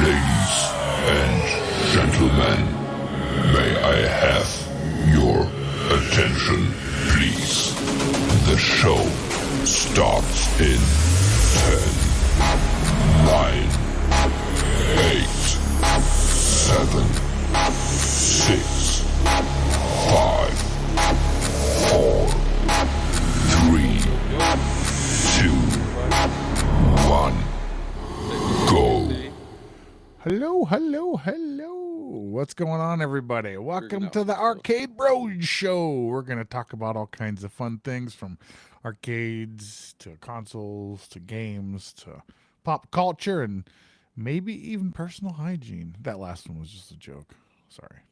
Ladies and gentlemen, may I have your attention, please? The show starts in 10, 9, 8, 7, 6, 5, 4, 3, 2, 1, go. Hello, hello, hello. What's going on, everybody? Welcome to the Arcade Bros Show. We're going to talk about all kinds of fun things, from arcades to consoles to games to pop culture and maybe even personal hygiene. That last one was just a joke. Sorry.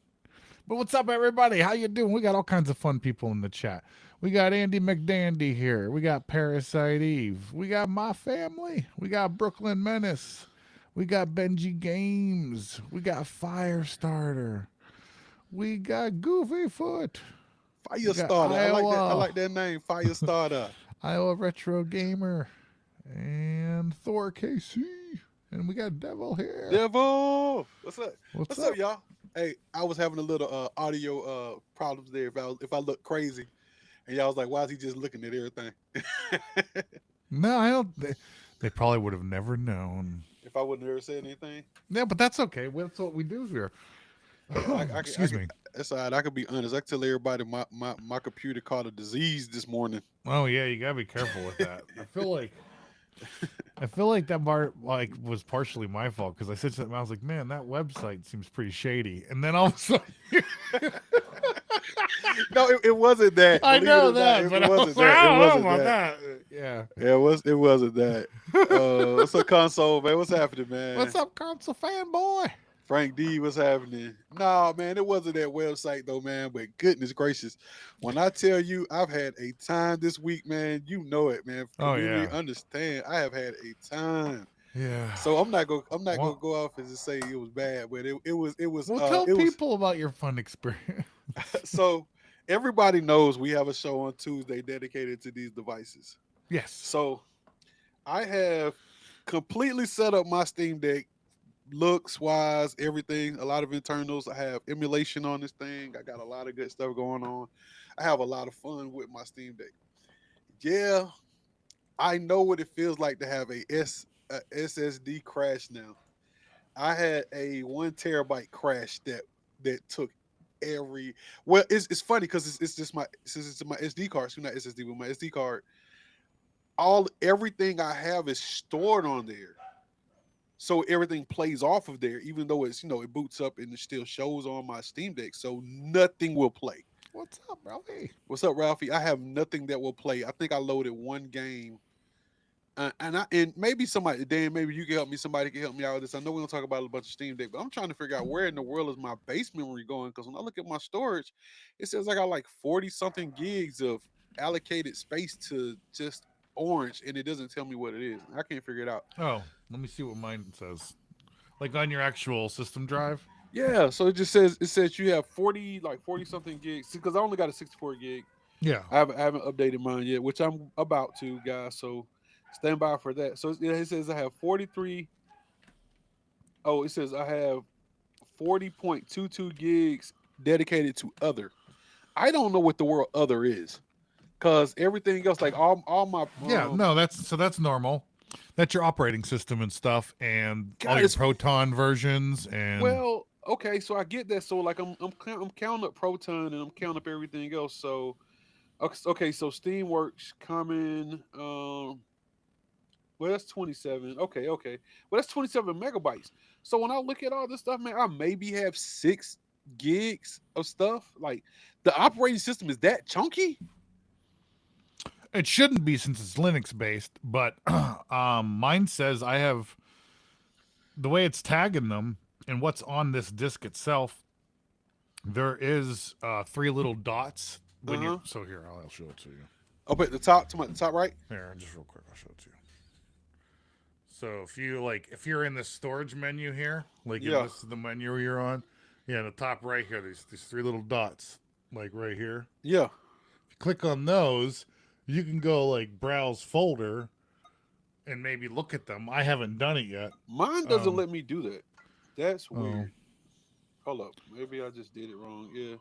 But what's up, everybody? How you doing? We got all kinds of fun people in the chat. We got Andy McDandy here. We got Parasite Eve. We got My Family. We got Brooklyn Menace. We got Benji Games. We got Firestarter. We got Goofy Foot. Firestarter. I like that name, Firestarter. Iowa Retro Gamer. And Thor KC. And we got Devil here. Devil! What's up? What's up, y'all? Hey, I was having a little audio problems there if I look crazy. And y'all was like, why is he just looking at everything? No, I don't. They probably would have never known. If I wouldn't have ever said anything? Yeah, but that's okay. That's what we do here. Excuse me. That's all right. I can be honest. I can tell everybody my computer caught a disease this morning. Oh, yeah, you got to be careful with that. I feel like that part was partially my fault, because I said something. I was like, man, that website seems pretty shady. And then all of a sudden... No, it wasn't that. I know that, but it wasn't that. I don't know about that. Yeah, it wasn't that. What's up, console, man? What's happening, man? What's up, console fanboy? Frank D, what's happening? No, man, it wasn't that website though, man. But goodness gracious, when I tell you I've had a time this week, man, you know it, man. Yeah. Understand? I have had a time. Yeah. So I'm not gonna go off and just say it was bad, but it was. Well, tell people about your fun experience. So everybody knows we have a show on Tuesday dedicated to these devices. Yes. So I have completely set up my Steam Deck, looks wise, everything, a lot of internals. I have emulation on this thing. I got a lot of good stuff going on. I have a lot of fun with my Steam Deck. Yeah, I know what it feels like to have a SSD crash now. I had a 1 terabyte crash that took it's funny because it's just my SD card, so not SSD, but my SD card. Everything I have is stored on there. So everything plays off of there, even though it's, it boots up and it still shows on my Steam Deck. So nothing will play. What's up, Ralphie? What's up, Ralphie? I have nothing that will play. I think I loaded one game. And maybe somebody, Dan, maybe you can help me. Somebody can help me out with this. I know we're going to talk about a bunch of Steam Deck, but I'm trying to figure out where in the world is my base memory going, because when I look at my storage, it says I got like 40-something gigs of allocated space to just orange, and it doesn't tell me what it is. I can't figure it out. Oh, let me see what mine says. Like on your actual system drive? Yeah, so it says you have 40-something gigs, because I only got a 64 gig. Yeah. I haven't updated mine yet, which I'm about to, guys, so stand by for that. So it says I have 43. Oh, it says I have 40.22 gigs dedicated to other. I don't know what the word other is. Cause everything else, like all my Yeah, no, that's normal. That's your operating system and stuff, and all God, your it's Proton versions, and well, okay, so I get that. So like I'm counting up Proton and I'm counting up everything else. So okay, so Steamworks coming. Well, that's 27. Okay. Well, that's 27 megabytes. So when I look at all this stuff, man, I maybe have 6 gigs of stuff. Like the operating system is that chunky? it shouldn't be since it's Linux based. But mine says I have the way it's tagging them and what's on this disk itself. There is 3 little dots Uh when you. huh. So here, I'll show it to you. Up at the top, to the top right. Here, just real quick, I'll show it to you. So if you're in the storage menu here, like if Yeah, this is the menu you're on, yeah, the top right here, these 3 little dots, like right here. yeah. If you click on those, you can go like browse folder and maybe look at them. I haven't done it yet. Mine doesn't let me do that. That's Oh, weird. Hold up, maybe I just did it wrong. Yeah,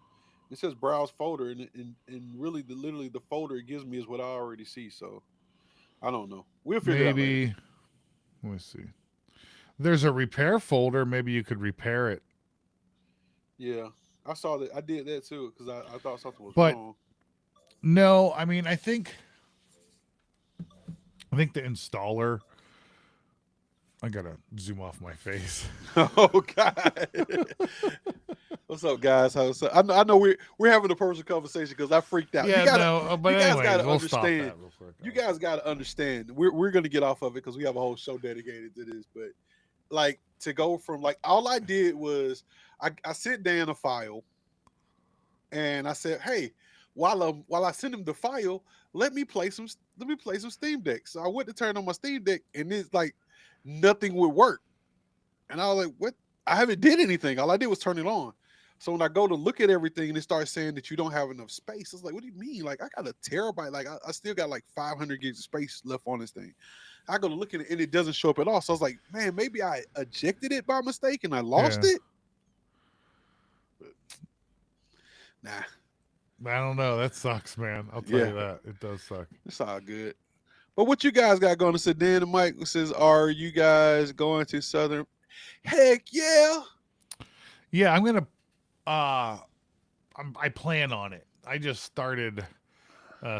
it says browse folder, and really, literally the folder it gives me is what I already see. So I don't know. We'll figure it out later. maybe. Let me see. There's a repair folder. Maybe you could repair it. Yeah, I saw that. I did that too because I thought something was But wrong. no, I mean, I think the installer. I gotta zoom off my face. Oh God. What's up, guys? How's up? I know we're having a personal conversation because I freaked out. Yeah, no, but you guys anyways, gotta we'll stop understand. that real quick. You guys gotta understand. We're gonna get off of it because we have a whole show dedicated to this. But like to go from like all I did was I sent Dan a file and I said, hey, while I send him the file, let me play some Steam Deck. So I went to turn on my Steam Deck and it's like nothing would work. And I was like, what? I haven't did anything. All I did was turn it on. So when I go to look at everything and it starts saying that you don't have enough space, it's like, what do you mean? Like I got a terabyte. Like I still got like 500 gigs of space left on this thing. I go to look at it and it doesn't show up at all. So I was like, man, maybe I ejected it by mistake and I lost Yeah. it. But, nah, I don't know. That sucks, man. I'll tell yeah, you that. It does suck. it's all good. But what you guys got going to say? Dan and Mike says, are you guys going to Southern? Heck yeah. Yeah, I'm gonna. I plan on it. I just started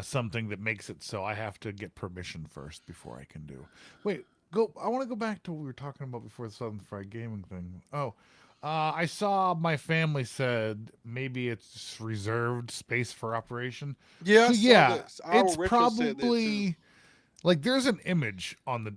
something that makes it so I have to get permission first before I can do. Wait, go. I want to go back to what we were talking about before the Southern Fried Gaming thing. Oh, I saw my family said maybe it's reserved space for operation. Yeah, So I saw yeah, that. Our it's retro said that too. probably like there's an image on the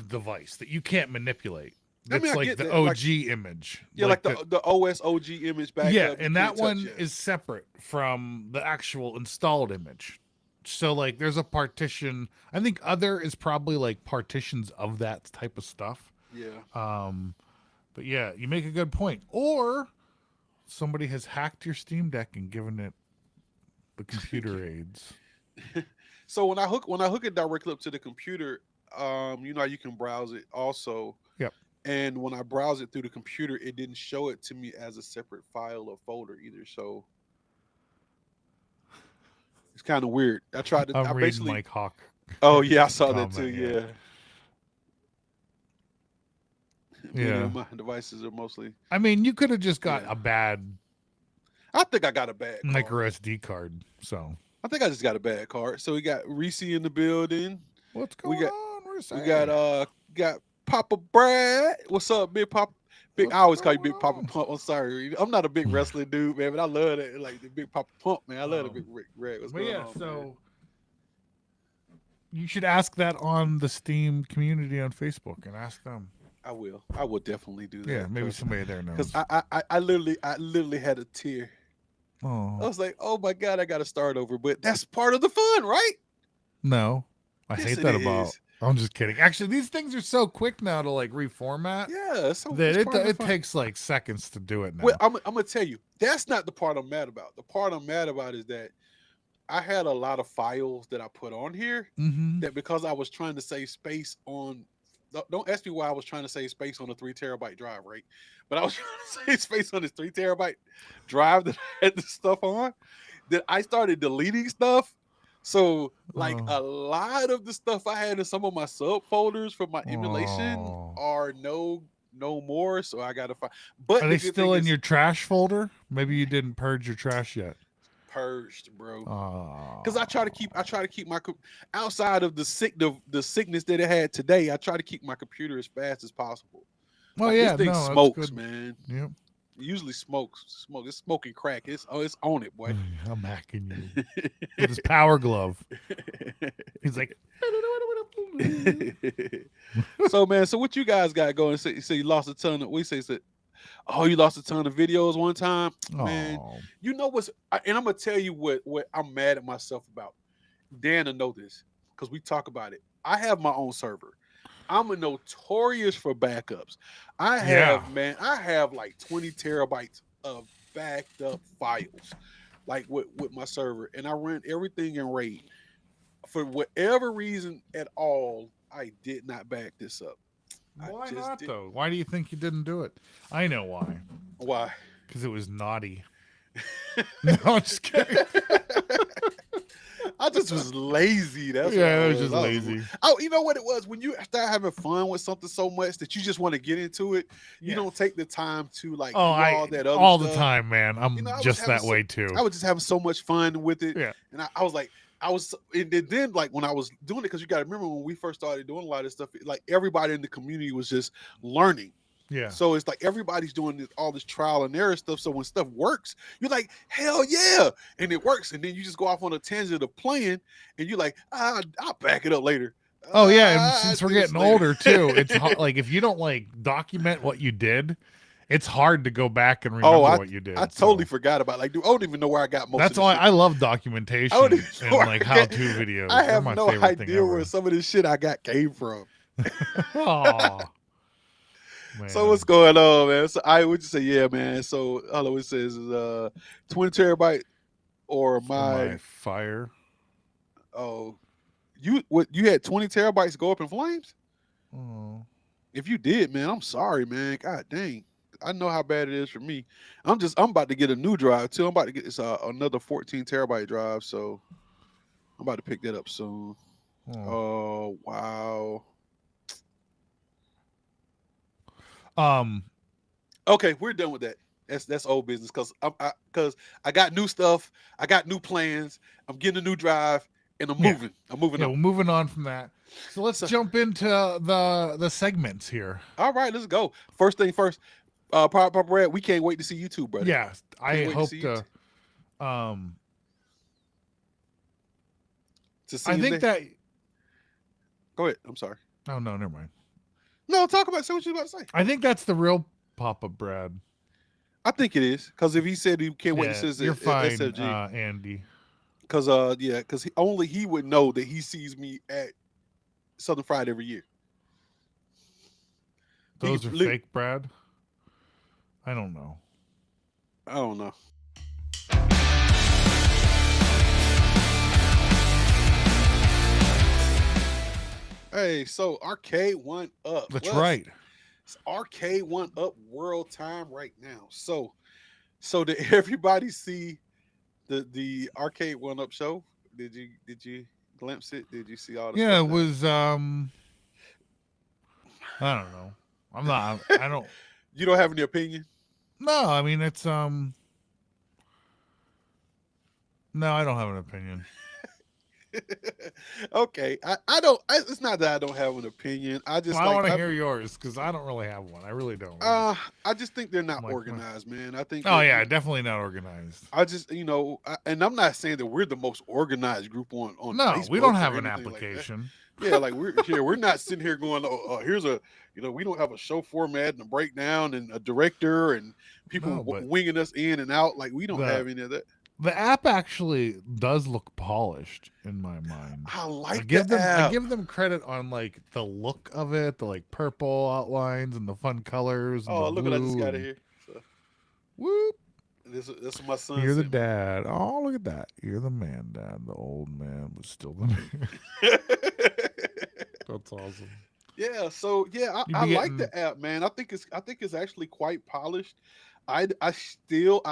device that you can't manipulate. I mean, That's I like get the that. OG image. Yeah, like the OS OG image backup. Yeah, you and that can't touch one yet. is separate from the actual installed image. So like there's a partition. I think other is probably like partitions of that type of stuff. Yeah. But yeah, you make a good point. Or somebody has hacked your Steam Deck and given it the computer aids. So when I hook it directly up to the computer, you know you can browse it also. Yep. And when I browse it through the computer, it didn't show it to me as a separate file or folder either. So it's kind of weird. I tried to. I'm I reading basically. Mike Hawk. Oh yeah, I saw that comment, too. yeah. Yeah. Many Yeah. of my devices are mostly. I mean, you could have just got Yeah. a bad I think I got a bad card. micro SD card. So I think I just got a bad card. So we got Reese in the building. what's We going got on? we got Papa Brad. What's up, Big Papa? Big. I always call you Big Papa Pump. I'm sorry, I'm not a big wrestling dude, man, but I love that, like the Big Papa Pump, man. I love the Big Rick Red. What's But going yeah, on, so man? you should ask that on the Steam community on Facebook and ask them. I will definitely do that. Yeah, maybe somebody there knows. Because I literally had a tear. I Oh was like, oh my god, I got to start over. But that's part of the fun, right? no, I Yes, hate it that about. is. I'm just kidding. Actually, these things are so quick now to like reformat Yeah, so that it's part of the it fun. takes like seconds to do it now. Well, I'm gonna tell you, that's not the part I'm mad about. The part I'm mad about is that I had a lot of files that I put on here Mm-hmm. that because I was trying to save space on. Don't ask me why I was trying to save space on a 3 terabyte drive, right? But I was trying to save space on this 3 terabyte drive that I had this stuff on. That I started deleting stuff. So like Oh. a lot of the stuff I had in some of my subfolders from my emulation Oh. are no more. So I gotta find. But Are the they good still thing in is your trash folder? Maybe you didn't purge your trash yet. purged, bro. Oh. Because I try to keep my outside of the sickness that it had today. I try to keep my computer as fast as possible. Oh Like this yeah, thing no, that's smokes, good. man. Yep. It usually smokes. It's smoking crack. It's on it, boy. I'm hacking you with his power glove. He's like, So man, so what you guys got going? So you lost a ton of. We say that. Oh, you lost a ton of videos one time, man. oh, You know what's? And I'm gonna tell you what I'm mad at myself about. Dan will know this because we talk about it. I have my own server. I'm a notorious for backups. I yeah. have like 20 terabytes of backed up files, like with my server, and I run everything in RAID. For whatever reason at all, I did not back this up. I Why just not did. though? Why do you think you didn't do it? I know why. Why? Because it was naughty. No, I'm just kidding. I just was lazy. That's what Yeah, I it was. was just lazy. Oh, you know what it was? When you start having fun with something so much that you just want to get into it, you don't take the time to like Oh, do all that other all stuff. the time, man. I'm You know, just that way too. I was just having so much fun with it, Yeah. and I was like, and then like when I was doing it, because you got to remember when we first started doing a lot of stuff, like everybody in the community was just learning. Yeah. So it's like everybody's doing all this trial and error stuff. So when stuff works, you're like, hell yeah, and it works, and then you just go off on a tangent of playing, and you're like, I'll back it up later. Oh yeah, and since we're This getting later." older too, it's like if you don't like document what you did, it's hard to go back and remember what you did. I totally forgot about like, dude, I don't even know where I got most. That's of why shit. I love documentation don't even and know where like I how-to got- videos. I They're have my no favorite thing idea ever. where some of this shit I got came from. Oh, man. So what's going on, man? So I would just say, yeah, man. So all it says is 20 terabyte or For my my fire? you had 20 terabytes go up in flames? Oh. If you did, man, I'm sorry, man. God dang. I know how bad it is for me. I'm about to get a new drive too. I'm about to get this another 14 terabyte drive, so I'm about to pick that up soon. Oh. Oh wow. Okay, we're done with that. That's old business because I got new stuff, I got new plans, I'm getting a new drive, and I'm moving. I'm moving Yeah, on. well, moving on from that. So let's jump into the segments here. All right, let's go. First thing first, Papa Brad, we can't wait to see you too, brother. Yeah, I hope see to. To see I you think there. that. Go ahead. I'm sorry. Oh no, never mind. No, talk about. Say what you about to say. I think that's the real Papa Brad. I think it is because if he said he can't wait to see you're it, fine, SFG. Andy. Because because only he would know that he sees me at Southern Fried every year. Those are fake, Brad. I don't know. I don't know. Hey, so Arecade 1UP. That's right. It's Arecade 1UP World Time right now. So did everybody see the Arecade 1UP show? Did you glimpse it? Did you see all the stuff? Yeah, it was I don't know. I don't You don't have any opinion? No, I mean it's no, I don't have an opinion. Okay, I don't. It's not that I don't have an opinion. I just I want to hear yours because I don't really have one. I really don't. I just think they're not organized, man. I think. Oh yeah, definitely not organized. I just and I'm not saying that we're the most organized group on No, Facebook we don't have an like application. Yeah, like we're not sitting here going, here's a we don't have a show format and a breakdown and a director and people winging us in and out. Like we don't have any of that. The app actually does look polished in my mind. I like I give them credit on like the look of it, the like purple outlines and the fun colors. And look what I just got here. So. Whoop. This is my son. You're the dad. Oh, look at that. You're the man, dad. The old man was still the man. That's awesome. Yeah. So yeah, I like the app, man. I think it's actually quite polished. I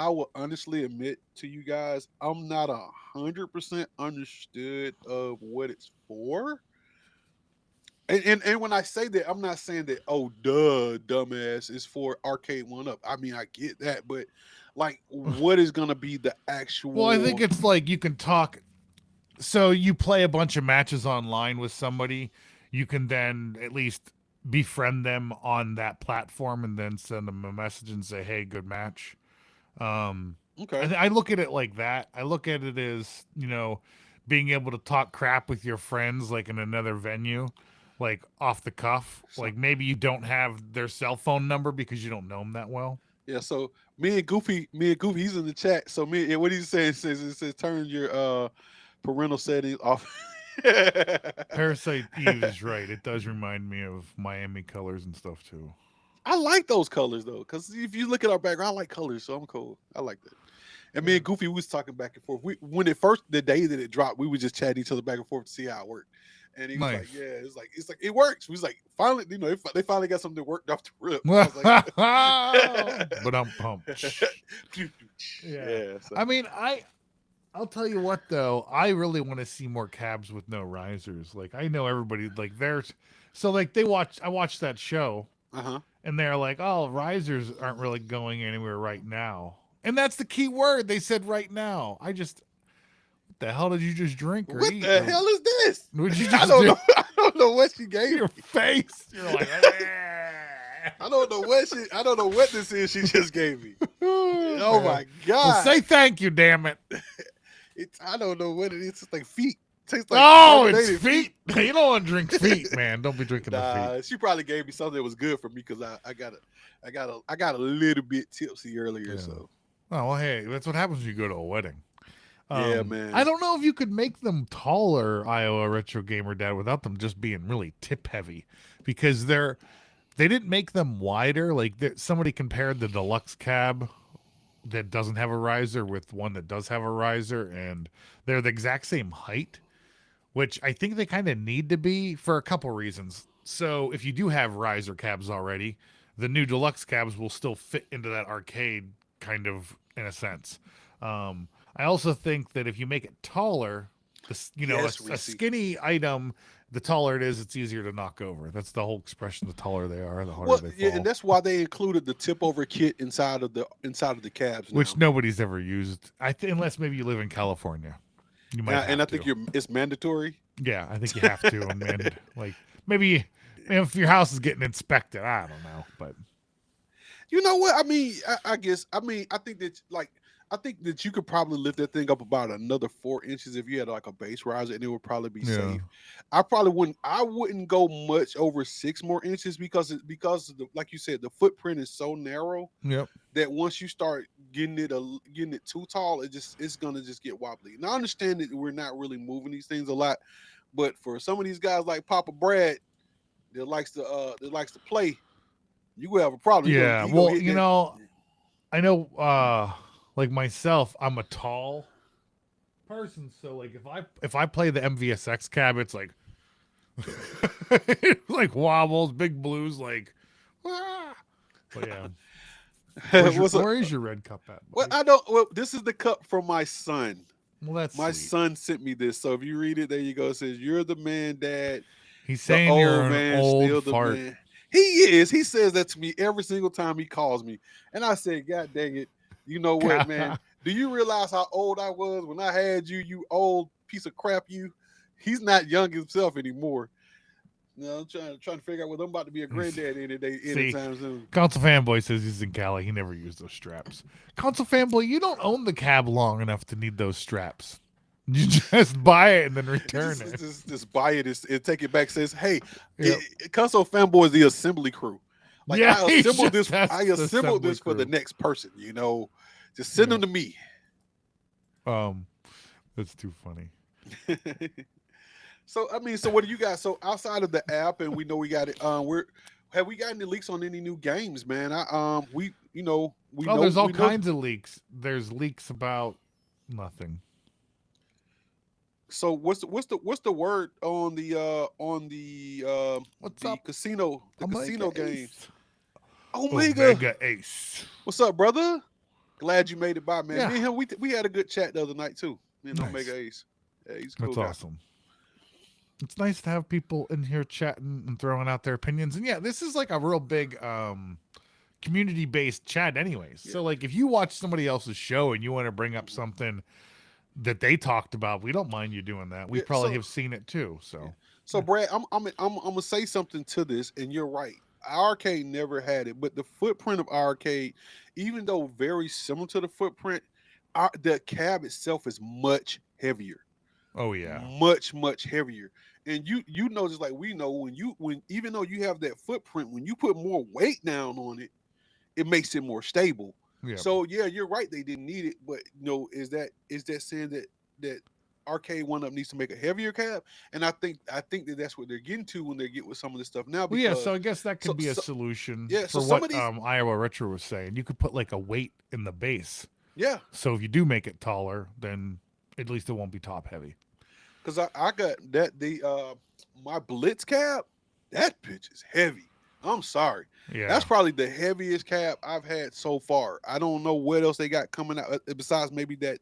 will honestly admit to you guys, I'm not 100% understood of what it's for. And when I say that, I'm not saying that, oh duh, dumbass, it's for arcade one up. I mean, I get that, but like, what is gonna be the Well, I think actual? it's like you can talk. So you play a bunch of matches online with somebody, you can then at least befriend them on that platform and then send them a message and say, "Hey, good match." Okay, I look at it like that. I look at it as, being able to talk crap with your friends like in another venue, like off the cuff. so Like maybe you don't have their cell phone number because you don't know them that well. yeah, so me and Goofy, he's in the chat. So what he's saying says it says turn your parental settings off. Parasite Eve is right. It does remind me of Miami colors and stuff too. I like those colors though, because if you look at our background, I like colors, so I'm cool. I like that. And me Yeah. and Goofy we was talking back and forth. When it first the day that it dropped, we would just chat each other back and forth to see how it worked. And he was like, Nice. "Yeah, it's like it works." We was like, "Finally, they finally got something that worked off the rip." I was like, But I'm pumped. Yeah. "Yeah." So, I mean, I'll tell you what though, I really want to see more cabs with no risers. Like I know everybody like there's so like I watched that show uh-huh. and they're like, "Oh, risers aren't really going anywhere right now." And that's the key word. They said right now. What the hell did you just drink or What eat? the Or hell is this? would you I just don't do? know. I don't know what she gave Your me. face. You're like, I don't know what this is she just gave me. Oh man. my Well, god. say thank you, damn it. I don't know what it is. It's like feet. Tastes like Oh, it's carbonated feet. You don't want to drink feet, man. Don't be drinking the feet. Nah, she probably gave me something that was good for me because I got a little bit tipsy earlier. Yeah. So Oh, well, hey, that's what happens when you go to a wedding. yeah, man. I don't know if you could make them taller, Iowa Retro Gamer Dad, without them just being really tip heavy, because they didn't make them wider. Like somebody compared the deluxe cab that doesn't have a riser with one that does have a riser, and they're the exact same height, which I think they kind of need to be for a couple reasons. So if you do have riser cabs already, the new deluxe cabs will still fit into that arcade kind of in a sense. I also think that if you make it taller, Yes, a Reese. skinny item, the taller it is, it's easier to knock over. That's the whole expression. The taller they are, the harder Well, they yeah, fall. and that's why they included the tip over kit inside of the cabs now. Which nobody's ever used. Unless maybe you live in California, you might have And I to. think it's mandatory. Yeah, I think you have to, and like maybe if your house is getting inspected, I don't know, but You know what? I mean, I guess. I mean, I think that you could probably lift that thing up about another 4 inches if you had like a base riser, and it would probably be yeah, safe. I probably wouldn't. I wouldn't go much over 6 more inches because of like you said, the footprint is so narrow yep, that once you start getting it too tall, it's gonna just get wobbly. And I understand that we're not really moving these things a lot, but for some of these guys like Papa Brad that likes to play, you will have a problem. yeah. You gonna Well, hit that. I know, like myself, I'm a tall person, so like if I play the MVSX cab, it's like like wobbles, big blues, like. Ah. But yeah, where is your red cup at? Well, Buddy? I don't. Well, this is the cup from my son. Well, that's My sweet. son sent me this. So if you read it, there you go. It says, "You're the man, Dad. He's The saying you're old an man, old still the fart. man." He is. He says that to me every single time he calls me. And I said, "God dang it! You know what, man? Do you realize how old I was when I had you? You old piece of crap! You." He's not young himself anymore. No, I'm trying to figure out whether I'm about to be a granddad anytime soon. Console Fanboy says he's in Cali. He never used those straps. Console Fanboy, you don't own the cab long enough to need those straps. You just buy it and then return it. Just buy it and take it back. Says, "Hey, Yep. Console Fanboy is the assembly crew. Like Yeah, I he assembled just this. has I the assembled assembly this for the crew. next person. You know, just send them to me." That's too funny. So I mean, so what do you guys? So outside of the app, and we know we got it. Have we got any leaks on any new games, man? There's all kinds of leaks. There's leaks about nothing. So what's the word on the What's the up? casino I'm like casino an games? ace. Omega. Ace. What's up, brother? Glad you made it by, man. Yeah. Me and him, we had a good chat the other night too. Me and Nice. Omega Ace. Yeah, he's a cool That's guy. awesome. It's nice to have people in here chatting and throwing out their opinions. And yeah, this is like a real big community-based chat anyways. Yeah. So like if you watch somebody else's show and you want to bring up something that they talked about, we don't mind you doing that. We probably have seen it too. So Brad, I'm gonna say something to this, and you're right. Arecade never had it, but the footprint of Arecade, even though very similar to the footprint, the cab itself is much heavier. Oh yeah. Much heavier. And you know, just like we know, when even though you have that footprint, when you put more weight down on it, it makes it more stable. Yeah. So yeah, you're right, they didn't need it, but is that saying that Arecade one up needs to make a heavier cab? And I think that's what they're getting to when they get with some of this stuff now. Well, yeah, so I guess that could be a solution for what Iowa Retro was saying. You could put like a weight in the base. Yeah. So if you do make it taller, then at least it won't be top heavy. Because I got my Blitz cab, that bitch is heavy. I'm sorry. Yeah. That's probably the heaviest cab I've had so far. I don't know what else they got coming out besides maybe that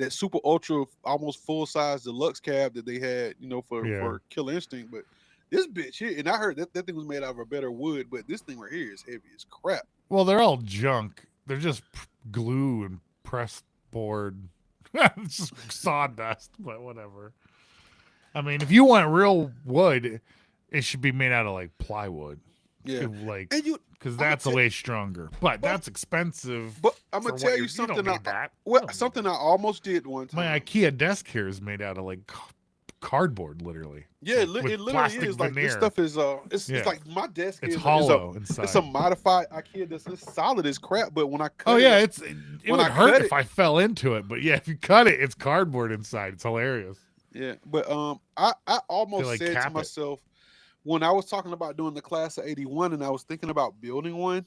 super ultra almost full size deluxe cab that they had, for Killer Instinct. But this bitch here, and I heard that thing was made out of a better wood, but this thing right here is heavy as crap. Well, they're all junk. They're just glue and pressed board. It's just sawdust, but whatever. I mean, if you want real wood, it should be made out of like plywood. Yeah, because that's way stronger. But that's expensive. But I'm gonna tell you something. Something I almost did one time. My IKEA desk here is made out of like cardboard, literally. Yeah, it literally is. Like this stuff is it's like my desk. It's hollow inside. It's a modified IKEA desk. It's solid as crap. But when I cut it would hurt if I fell into it. But yeah, if you cut it, it's cardboard inside. It's hilarious. Yeah, but I almost said to myself when I was talking about doing the class of 81 and I was thinking about building one,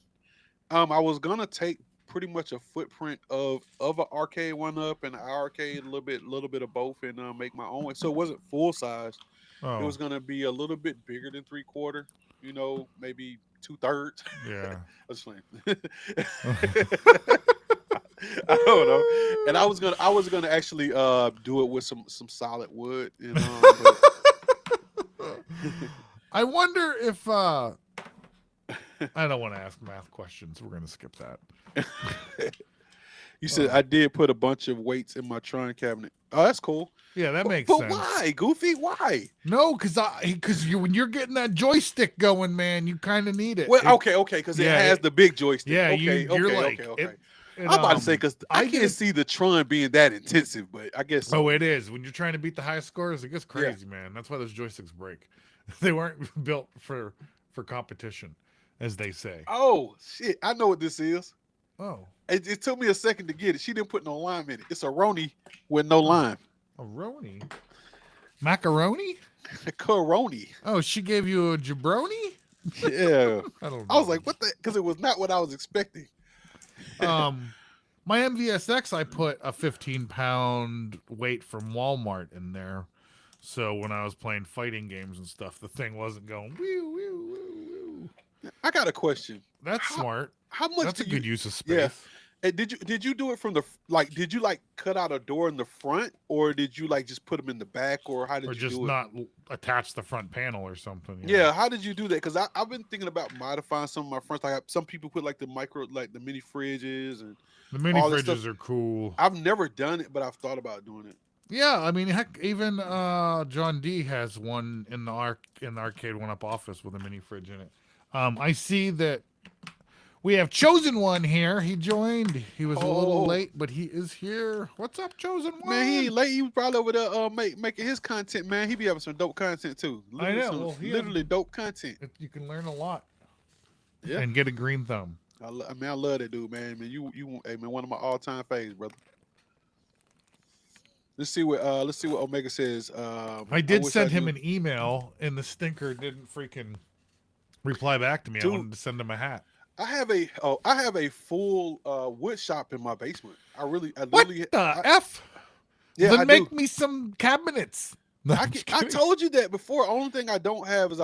I was gonna take pretty much a footprint of an arcade one up and an Arecade, a little bit of both, and make my own one. So it wasn't full size. It was gonna be a little bit bigger than 3/4, maybe 2/3. Yeah. I was playing. I don't know. And I was gonna actually do it with some solid wood. I wonder if I don't want to ask math questions. We're gonna skip that. You said I did put a bunch of weights in my Tron cabinet. Oh, that's cool. Yeah, that makes sense. But why, Goofy? Why? No, because when you're getting that joystick going, man, you kind of need it. Well, okay, because it has the big joystick. Yeah, you're like. Okay. I'm about to say because I can't see the Tron being that intensive, but I guess. Oh, it is. When you're trying to beat the high scores, it gets crazy, man. That's why those joysticks break. They weren't built for competition, as they say. Oh shit! I know what this is. Oh. It took me a second to get it. She didn't put no lime in it. It's a Roni with no lime. A Roni? Macaroni? Coroni. Oh, she gave you a jabroni? Yeah. I don't know. I was like, what the? Because it was not what I was expecting. My MVSX, I put a 15-pound weight from Walmart in there. So when I was playing fighting games and stuff, the thing wasn't going woo, woo, woo, woo. I got a question. That's smart. How much? That's a good use of space. Yeah. And did you do it from did you cut out a door in the front, or did you just put them in the back, or how did you do it? Or just not attach the front panel or something. Yeah, how did you do that? Because I've been thinking about modifying some of my fronts. Like some people put the mini fridges and the mini fridges are cool. I've never done it, but I've thought about doing it. Yeah, I mean, heck, even John D has one in the arcade one up office with a mini fridge in it. I see that we have Chosen One here. He joined. He was a little late, but he is here. What's up, Chosen One? Man, he ain't late. He was probably over there making his content, man. He be having some dope content too. I know. Literally dope content. You can learn a lot. Yeah. And get a green thumb. I love that dude, man. Hey, man, one of my all-time faves, brother. Let's see what Omega says. I did send him an email, and the stinker didn't freaking reply back to me. Dude, I wanted to send him a hat. I have a full wood shop in my basement. What the F? Yeah, then make me some cabinets. No, I told you that before. Only thing I don't have is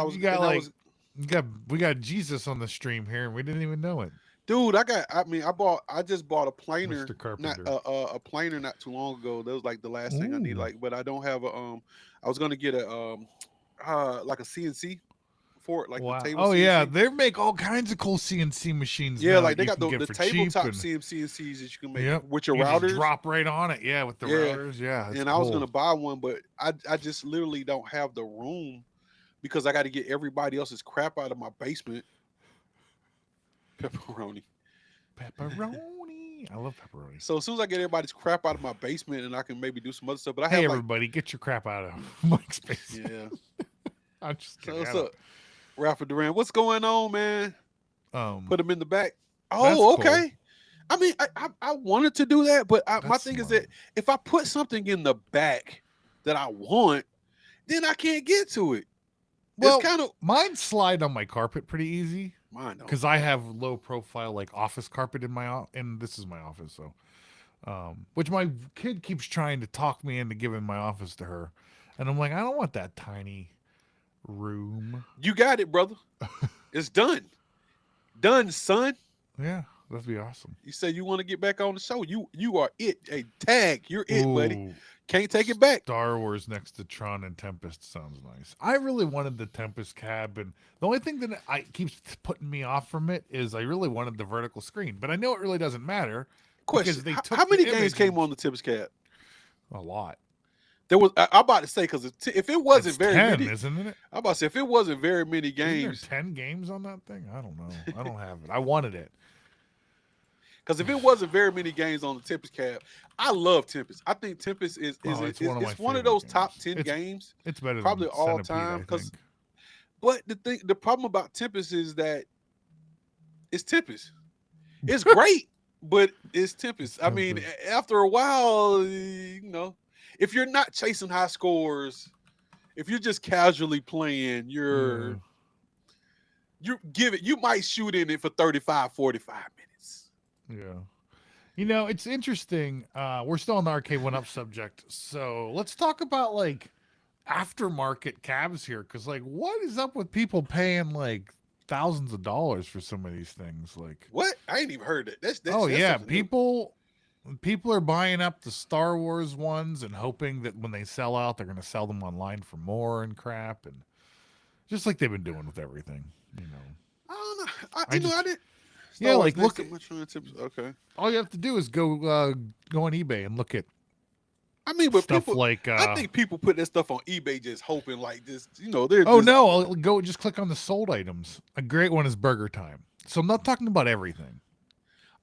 We got Jesus on the stream here, and we didn't even know it. Dude, I just bought a planer, Mr. not Carpenter. a planer not too long ago. That was like the last thing I need. Ooh. Like, but I don't have a I was gonna get a like a CNC for it, like the Wow. table Oh yeah, CNC. they make all kinds of cool CNC machines Yeah, now like that they you got can get the for cheap tabletop and CNCs that you can make yep. with your You just routers. drop right on it. Yeah, with the Yeah, routers. Yeah, it's and I was cool. gonna buy one, but I just literally don't have the room because I got to get everybody else's crap out of my basement. Pepperoni. Pepperoni. I love pepperoni. So as soon as I get everybody's crap out of my basement, and I can maybe do some other stuff. But I Hey have like, everybody, get your crap out of Mike's space. yeah. I'm just So kidding. what's up, Rafa Duran? What's going on, man? Put him in the back. That's Oh, cool. okay. I mean, I wanted to do that, but my That's thing is smart. that if I put something in the back that I want, then I can't get to it. Well, It's kind of mine slide on my carpet pretty easy mine though. because I have low profile like office carpet in my and this is my office, so which my kid keeps trying to talk me into giving my office to her, and I'm like, I don't want that tiny room. You got it, brother. It's done. Done, son. Yeah, that'd be awesome. You say you want to get back on the show. You are it. A tag. You're it, buddy. Ooh, Can't take it back. Star Wars next to Tron and Tempest sounds nice. I really wanted the Tempest cab, and the only thing that keeps putting me off from it is I really wanted the vertical screen, but I know it really doesn't matter. Question: They took how many the games image came and- on the Tips Cab? A lot. There was. I'm about to say because if it wasn't It's very 10, many, isn't it? I'm about to say if it wasn't very many Isn't there games, 10 games on that thing? I don't know. I don't have it. I wanted it. because if it wasn't very many games on the Tempest Cab, I love Tempest. I think Tempest is it's one of my one of favorite those games. top 10 games, It's better probably than all Centipede, time. I Because, think. but the problem about Tempest is that it's Tempest. It's great, but it's Tempest. I mean, Tempest. after a while, if you're not chasing high scores, if you're just casually playing, you might shoot in it for 35, 45 minutes. Yeah. You know, it's interesting. We're still on the Arcade 1-Up subject. So let's talk about like aftermarket cabs here. Cause like what is up with people paying like thousands of dollars for some of these things? Like What? I ain't even heard that. That's yeah, something new. people are buying up the Star Wars ones and hoping that when they sell out, they're gonna sell them online for more and crap, and just like they've been doing with everything, you know. I don't know. I I didn't. Yeah, like, look at much on Tips. Okay. all you have to do is go on eBay and look at I mean, but stuff people, like I think people put that stuff on eBay just hoping like this, oh no, I'll go just click on the sold items. A great one is Burger Time. So I'm not talking about everything.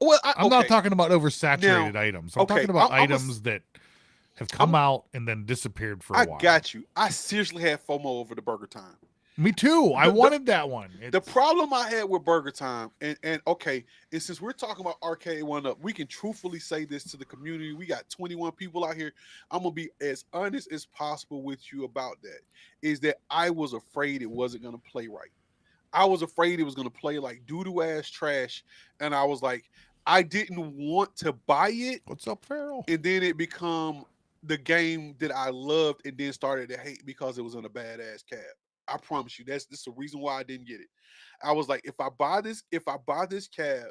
Well, I'm not talking about oversaturated items. I'm okay, talking about I'm a- items that have come out and then disappeared for a while. I got you. I seriously had FOMO over the Burger Time. Me too. I wanted that one. The problem I had with Burger Time, and okay, and since we're talking about Arcade 1-Up, we can truthfully say this to the community. We got 21 people out here. I'm gonna be as honest as possible with you about that. Is that I was afraid it wasn't gonna play right. I was afraid it was gonna play like doo-doo ass trash, and I was like, I didn't want to buy it. What's up, Farrell? And then it become the game that I loved, and then started to hate because it was on a badass cab. I promise you, that's the reason why I didn't get it. I was like, if I buy this cab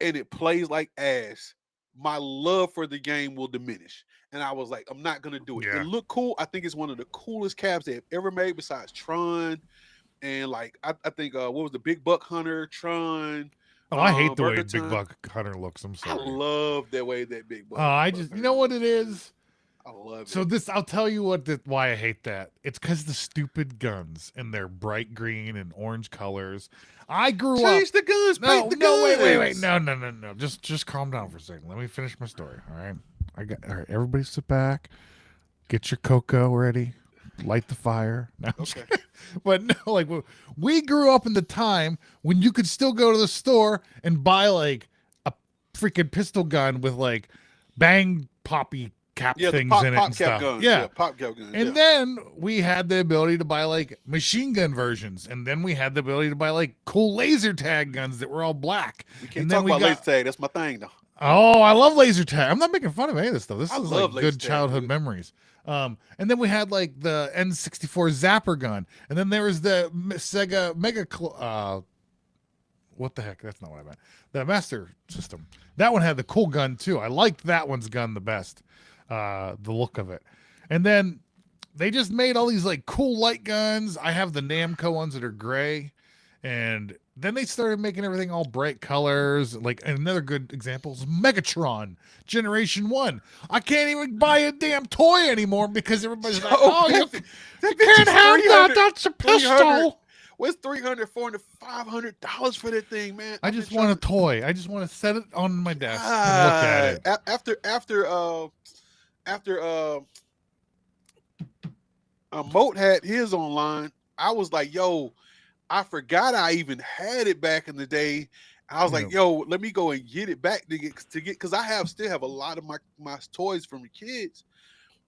and it plays like ass, my love for the game will diminish. And I was like, I'm not gonna do it. Yeah. It looked cool. I think it's one of the coolest cabs they have ever made, besides Tron. And like I think what was the Big Buck Hunter, Tron. Oh, I hate the way Burger Big Time. Buck Hunter looks. I'm I sorry. love that way that Big Buck. I just, you know what it is? I love So it. I'll tell you why I hate that. It's because the stupid guns and their bright green and orange colors. I grew up. Change the guns. Paint the guns. Wait. No. Just calm down for a second. Let me finish my story. All right. All right. Everybody sit back. Get your cocoa ready. Light the fire. No, Okay. but no, like we grew up in the time when you could still go to the store and buy like a freaking pistol gun with like bang poppy cap Yeah, the things pop in it cap and stuff. guns. Yeah. Pop cap guns. And then we had the ability to buy like machine gun versions, and then we had the ability to buy like cool laser tag guns that were all black. we can't and talk then we about got- laser tag. That's my thing, though. Oh, I love laser tag. I'm not making fun of any of this stuff. This I is love like laser good tag, childhood dude. memories. And then we had like the N64 Zapper gun, and then there was the Sega Mega. What the heck? That's not what I meant. The Master System. That one had the cool gun too. I liked that one's gun the best. The look of it. And then they just made all these like cool light guns. I have the Namco ones that are gray. And then they started making everything all bright colors. Like another good example is Megatron Generation 1. I can't even buy a damn toy anymore because everybody's like, oh, you can't have that. That's a pistol. What's $300, $400, $500 for that thing, man? I just want a toy. I just want to set it on my desk and look at it. After Moat had his online, I was like, yo, I forgot I even had it back in the day. I was like, yo, let me go and get it back to get because I still have a lot of my toys from the kids,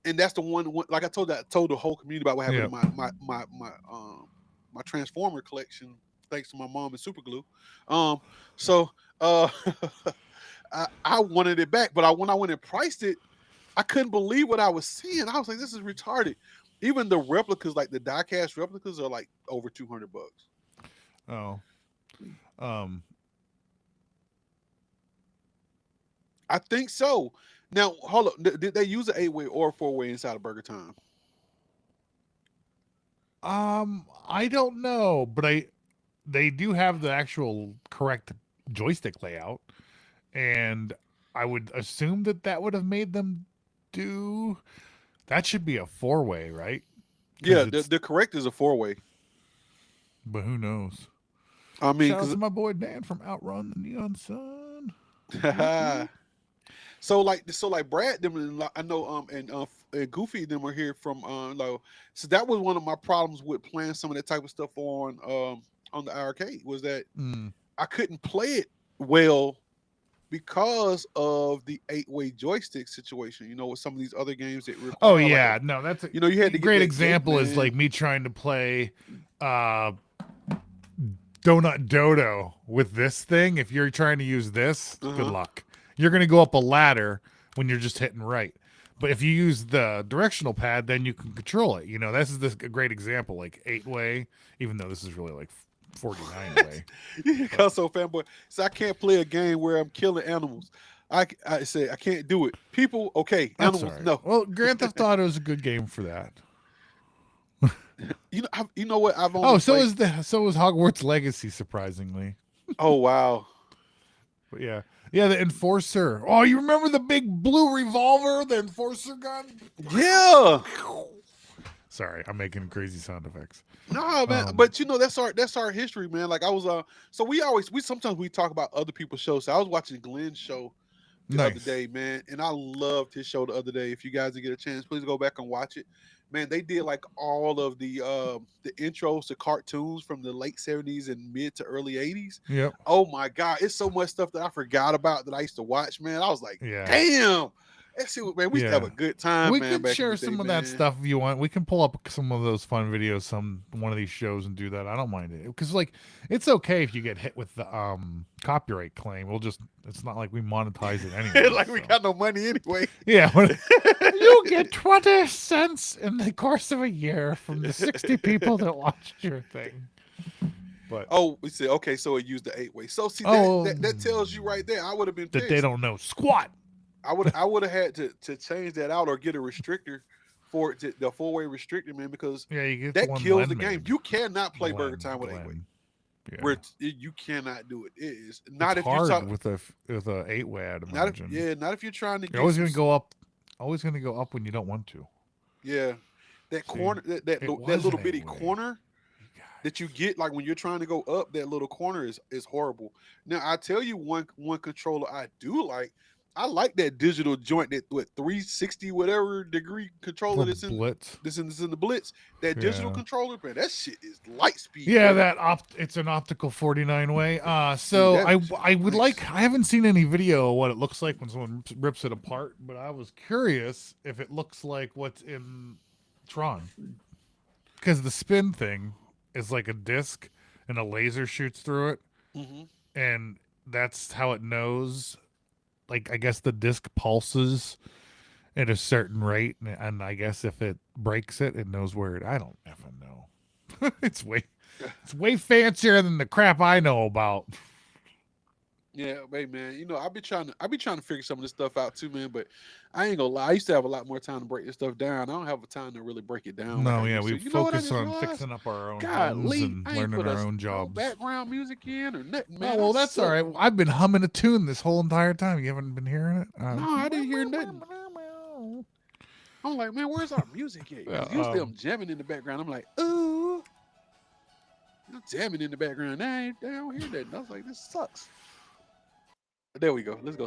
and that's the one like I told the whole community about what happened to my Transformer collection, thanks to my mom and super glue. So I wanted it back, but when I went and priced it, I couldn't believe what I was seeing. I was like, this is retarded. Even the replicas, like the die-cast replicas, are like over $200. Oh. I think so. Now, hold on. Did they use an 8-way or 4-way inside of Burger Time? I don't know, but they do have the actual correct joystick layout, and I would assume that would have made them do. That should be a 4-way, right? Yeah, the correct is a 4-way. But who knows? I mean, shout out to my boy Dan from Outrun the Neon Sun. So like Brad them, I know and Goofy them are here from so that was one of my problems with playing some of that type of stuff on the iArcade was that I couldn't play it well because of the 8-way joystick situation, with some of these other games that require. Oh yeah, no, that's you had to great example is like me trying to play Donut Dodo with this thing. If you're trying to use this, good luck. You're going to go up a ladder when you're just hitting right. But if you use the directional pad, then you can control it. This is a great example, like 8-way, even though this is really like 49-way. You got so fanboy. So I can't play a game where I'm killing animals. I say I can't do it. People, okay. Animals, no. Well, Grand Theft Auto is a good game for that. You know what? I've only so is Hogwarts Legacy, surprisingly. Oh wow. But yeah, the Enforcer. Oh, you remember the big blue revolver, the Enforcer gun? Yeah. Sorry, I'm making crazy sound effects. No, man, but that's our history, man. Like I was so we sometimes talk about other people's shows. So I was watching Glenn's show the other day, man, and I loved his show the other day. If you guys didn't get a chance, please go back and watch it. Man, they did like all of the intros to cartoons from the late 70s and mid to early 80s. Yep. Oh my God, it's so much stuff that I forgot about that I used to watch, man. I was like, damn. Let's see what, man. We used to have a good time. We man, can share some of that stuff if you want. We can pull up some of those fun videos, one of these shows, and do that. I don't mind it because, like, it's okay if you get hit with the copyright claim. It's not like we monetize it anyway. Like we got no money anyway. Yeah, you get 20 cents in the course of a year from the 60 people that watched your thing. But we said okay, so it used the 8-way. So see, that tells you right there. I would have been that pissed. They don't know squat. I would have had to change that out or get a restrictor for it, the 4-way restrictor, man, because you get that kills the game. Maybe. You cannot play Burger Time with 8-way. Yeah. Where you cannot do it. It is not it's if hard you're with a 8-way. I'd imagine. Not if you're trying to. You're always going to go up. Always going to go up when you don't want to. Yeah, that corner, that little bitty corner that you get, like when you're trying to go up, that little corner is horrible. Now I tell you one controller I do like. I like that digital joint, that 360 whatever degree controller that's in the Blitz. That digital controller, man, that shit is light speed. Yeah, man. It's an optical 49-way. So I would like. I haven't seen any video of what it looks like when someone rips it apart, but I was curious if it looks like what's in Tron, because the spin thing is like a disc and a laser shoots through it, and that's how it knows. Like, I guess the disc pulses at a certain rate, and I guess if it breaks it, it knows where it. I don't effing know. It's way fancier than the crap I know about. Yeah, hey man, I be trying to figure some of this stuff out too, man. But I ain't gonna lie, I used to have a lot more time to break this stuff down. I don't have the time to really break it down like I No, yeah, used we to. You know what I focus just on realized? fixing up our own God, homes Lee, and I ain't learning put our no own jobs. background music in or nothing, Oh man. well, I that's all suck. right. I've been humming a tune this whole entire time. You haven't been hearing it? No, I didn't hear nothing. I'm like, man, where's our music at? Yeah, Because usually I'm jamming in the background. I'm like, ooh, I'm jamming in the background. I don't hear that. I was like, this sucks. There we go. Let's go.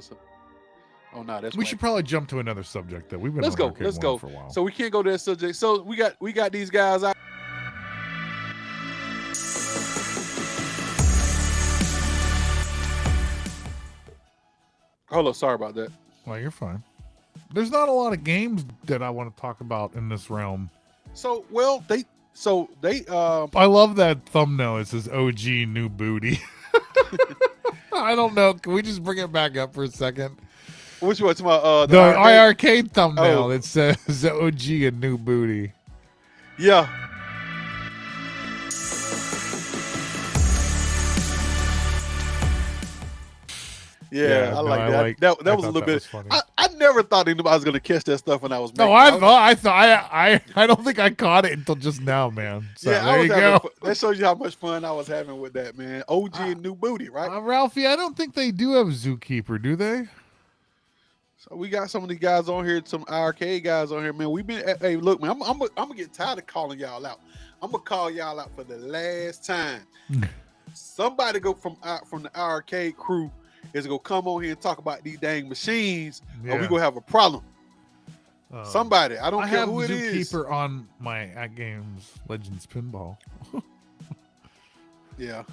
Oh no, that's we whack. should probably jump to another subject though. We've been Let's on go. Arcade Let's One go. for a while. So we can't go to that subject. So we got these guys out. Hold on, sorry about that. Well, you're fine. There's not a lot of games that I want to talk about in this realm. So they I love that thumbnail. It says OG new booty. I don't know. Can we just bring it back up for a second? which one's my The iiRcade thumbnail. Oh. It says OG a new booty. Yeah. Yeah, I like that. That was a little bit. Funny. I never thought anybody was gonna catch that stuff when I was making. No, I don't think I caught it until just now, man. So yeah, there you go. That shows you how much fun I was having with that, man. OG and new booty, right? Ralphie, I don't think they do have Zookeeper, do they? So we got some of these guys on here, some Arecade guys on here, man. We've been. Hey, look, man, I'm gonna get tired of calling y'all out. I'm gonna call y'all out for the last time. Somebody go from the Arecade crew is gonna come on here and talk about these dang machines, or we gonna have a problem. Somebody, I don't care who it is. Zookeeper on my AtGames Legends pinball. Yeah.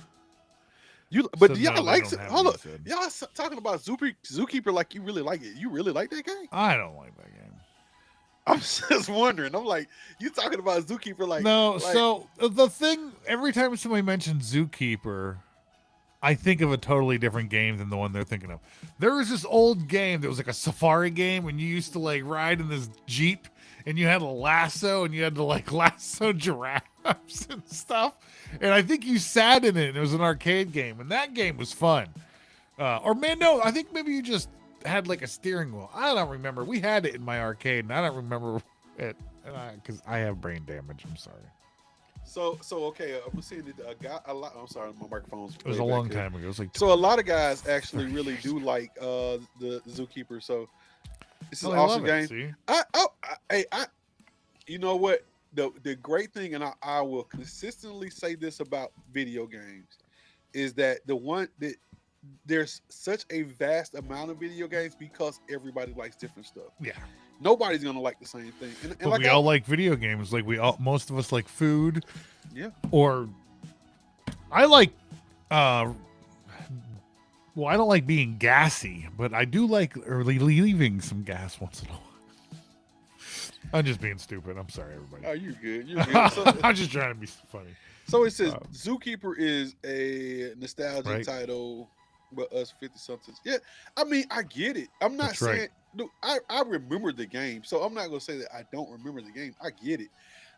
But So y'all no, like they don't have hold up. these in. Y'all talking about Zookeeper like you really like it. You really like that game? I don't like that game. I'm just wondering. I'm like, you talking about Zookeeper like No, so the thing, every time somebody mentions Zookeeper, I think of a totally different game than the one they're thinking of. There was this old game that was like a safari game when you used to like ride in this Jeep and you had a lasso and you had to like lasso giraffes and stuff. And I think you sat in it and it was an arcade game and that game was fun. I think maybe you just had like a steering wheel. I don't remember. We had it in my arcade and I don't remember it because I have brain damage. I'm sorry. So okay, I'm seeing a guy a lot. I'm sorry, my microphone's. It was a long time ago. It was like so a lot of guys actually really do like the Zookeeper. So this is an awesome game. See? I you know what the great thing, and I will consistently say this about video games, is that there's such a vast amount of video games because everybody likes different stuff. Yeah. Nobody's gonna like the same thing. And but we all like video games. Like most of us like food. Yeah. Or I like I don't like being gassy, but I do like leaving some gas once in a while. I'm just being stupid. I'm sorry, everybody. Oh, you're good. You're good. So, I'm just trying to be funny. So it says Zookeeper is a nostalgic title, but us 50-somethings. Yeah, I mean, I get it. I'm not saying. Right. Dude, I remember the game, so I'm not gonna say that I don't remember the game. I get it.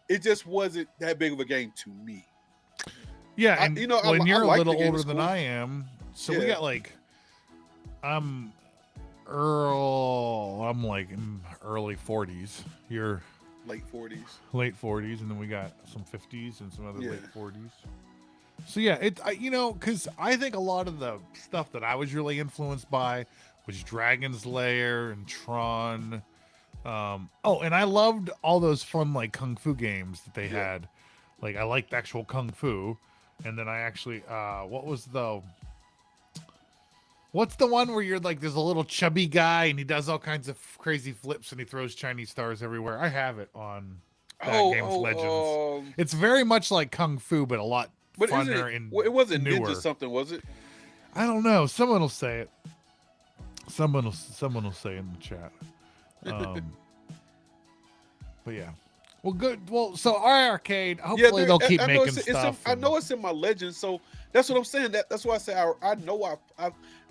It just wasn't that big of a game to me. Yeah, and when you're a little older than I am, so we got like, I'm like in early 40s. You're late 40s. Late 40s, and then we got some 50s and some other late 40s. So yeah, because I think a lot of the stuff that I was really influenced by was Dragon's Lair and Tron. And I loved all those fun like kung fu games that they had. Like I liked actual kung fu, and then I actually what's the one where you're like there's a little chubby guy and he does all kinds of crazy flips and he throws Chinese stars everywhere. I have it on AtGames Legends. It's very much like kung fu, but a lot funner and it wasn't newer. Ninja something, was it? I don't know. Someone will say it. Someone will say in the chat. But yeah. Well, good. Well, so iiRcade, hopefully they'll keep making stuff. I know it's in my Legends, so that's what I'm saying. That's why I say I know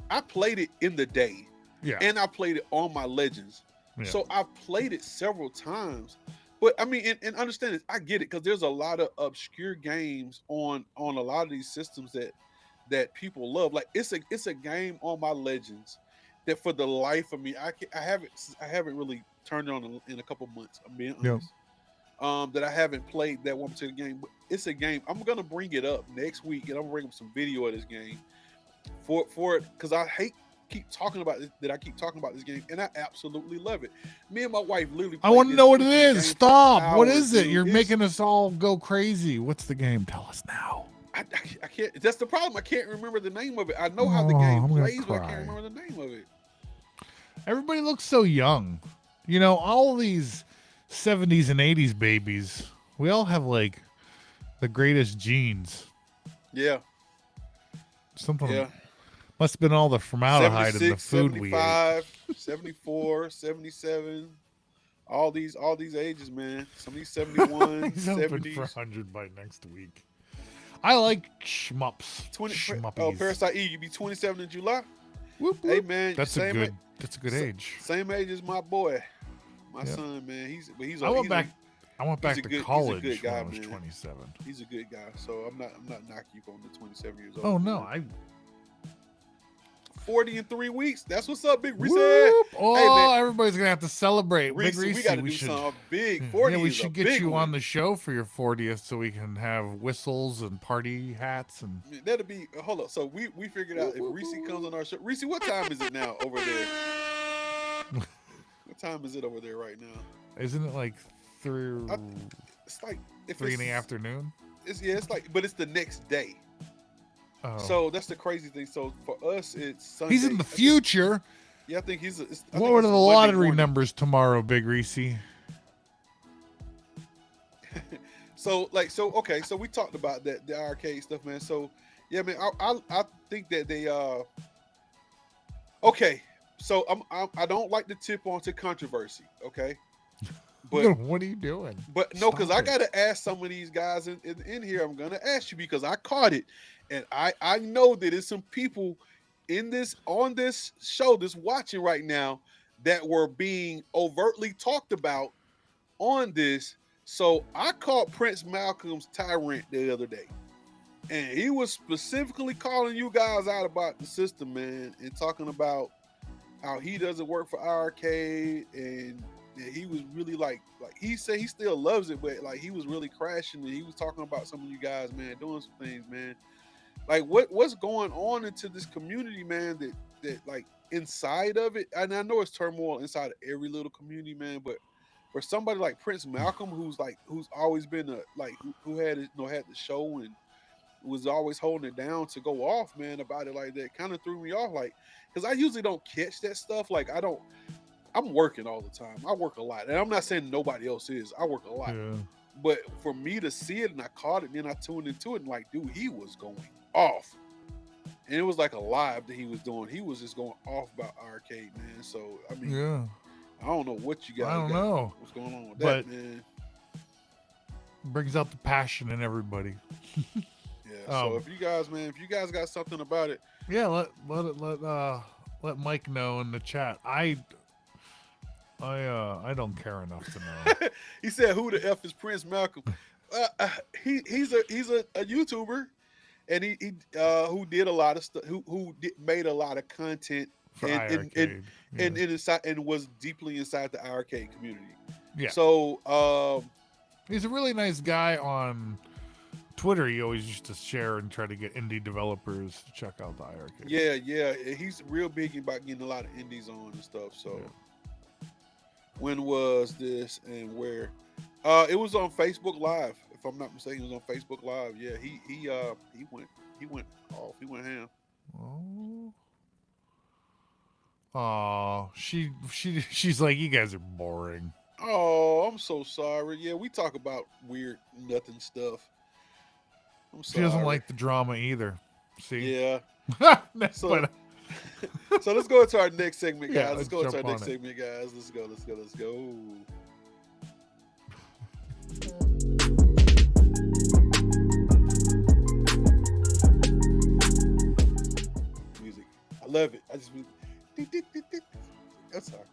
I played it in the day. Yeah. And I played it on my Legends. Yeah. So I've played it several times. But I mean, and understand this, I get it because there's a lot of obscure games on a lot of these systems that people love. Like it's a game on my Legends that for the life of me, I haven't really turned it on in a couple months. I'm being Yep. honest. That I haven't played that one particular game. But it's a game. I'm gonna bring it up next week, and I'm gonna bring up some video of this game for it because I hate keep talking about this, that I keep talking about this game, and I absolutely love it. Me and my wife literally. I want to know what it freaking is. game for Stop. What hours, is it? dude. You're It's- making us all go crazy. What's the game? Tell us now. I can't. That's the problem. I can't remember the name of it. I know how the Oh, game I'm gonna plays, but I cry. can't remember the name of it. Everybody looks so young. You know, all these 70s and 80s babies, we all have like the greatest genes. Yeah, Something yeah. must have been all the formaldehyde in the 76, food we ate. 75, 74, 77. All these ages, man. Some of these 71, He's hoping for 70s. 100 by next week. I like shmups. 20. Shmuppies. Oh, Parasite Eve, you be 27 in July. Whoop, Hey, whoop. man. That's a same good. That's a good age. Same age as my boy, my Yep. son, man. He's I went back. I went he's back a to good- he's a college good guy, when I was man. 27. He's a good guy. So I'm not knocking you on the 27 years old. Oh no, man. 40 in 3 weeks. That's what's up, Big Reese. Whoop. Oh, Hey, man. everybody's gonna have to celebrate. Reese, Big Reese, we got to do should. something big. 40 Yeah, we is should a get big you one. on the show for your 40th, so we can have whistles and party hats and. That'll be hold up. So we figured out if Reese comes on our show. Reese, what time is it now over there? What time is it over there right now? Isn't it like through It's like if 3 in the it's- afternoon? It's like, but it's the next day. Oh. So that's the crazy thing. So for us, it's Sunday. He's in the I think- future. Yeah, I think he's. I What think were it's the Monday lottery morning. numbers tomorrow, Big Reese? So okay, so we talked about that, the arcade stuff, man. So yeah, man, I think that they okay. So I don't like to tip onto controversy, okay? But What are you doing? but no, because I Stop it. gotta ask some of these guys in here. I'm gonna ask you because I caught it, and I know that there's some people on this show that's watching right now that were being overtly talked about on this. So I caught Prince Malcolm's tyrant the other day, and he was specifically calling you guys out about the system, man, and talking about how he doesn't work for Arecade, and that he was really like he said he still loves it, but like he was really crashing, and he was talking about some of you guys, man, doing some things, man. Like what's going on into this community, man, that like inside of it, and I know it's turmoil inside of every little community, man, but for somebody like Prince Malcolm, who's always been who had the show and was always holding it down to go off, man, about it like that, kind of threw me off, like, because I usually don't catch that stuff. Like I'm working all the time. I work a lot, and I'm not saying nobody else is. I work a lot, Yeah. but for me to see it and I caught it, and then I tuned into it, and like, dude, he was going off, and it was like a live that he was doing. He was just going off about Arecade, man. So I mean, Yeah. I don't know what you guys. I don't got. know. What's going on with But- that, man? Brings out the passion in everybody. Yeah. So if you guys got something about it, Yeah, let Mike know in the chat. I don't care enough to know. he said, "Who the f is Prince Malcolm?" He's a YouTuber, and he who did a lot of stuff, made a lot of content, For and iArcade. and inside and was deeply inside the Arecade community. Yeah. So He's a really nice guy on Twitter. He always used to share and try to get indie developers to check out the iArcade. yeah, he's real big about getting a lot of indies on and stuff. So when was this and where? It was on Facebook Live, if I'm not mistaken. It was on Facebook Live. Yeah, he went off. He went ham. Oh, she's like, you guys are boring. Oh, I'm so sorry. Yeah, we talk about weird nothing stuff. I'm She sorry. doesn't like the drama either. See? Yeah. So- But- So let's go into our next segment, guys. Yeah, let's let's go into our jump next on it. segment, guys. Let's go. Music. I love it. I just that's all.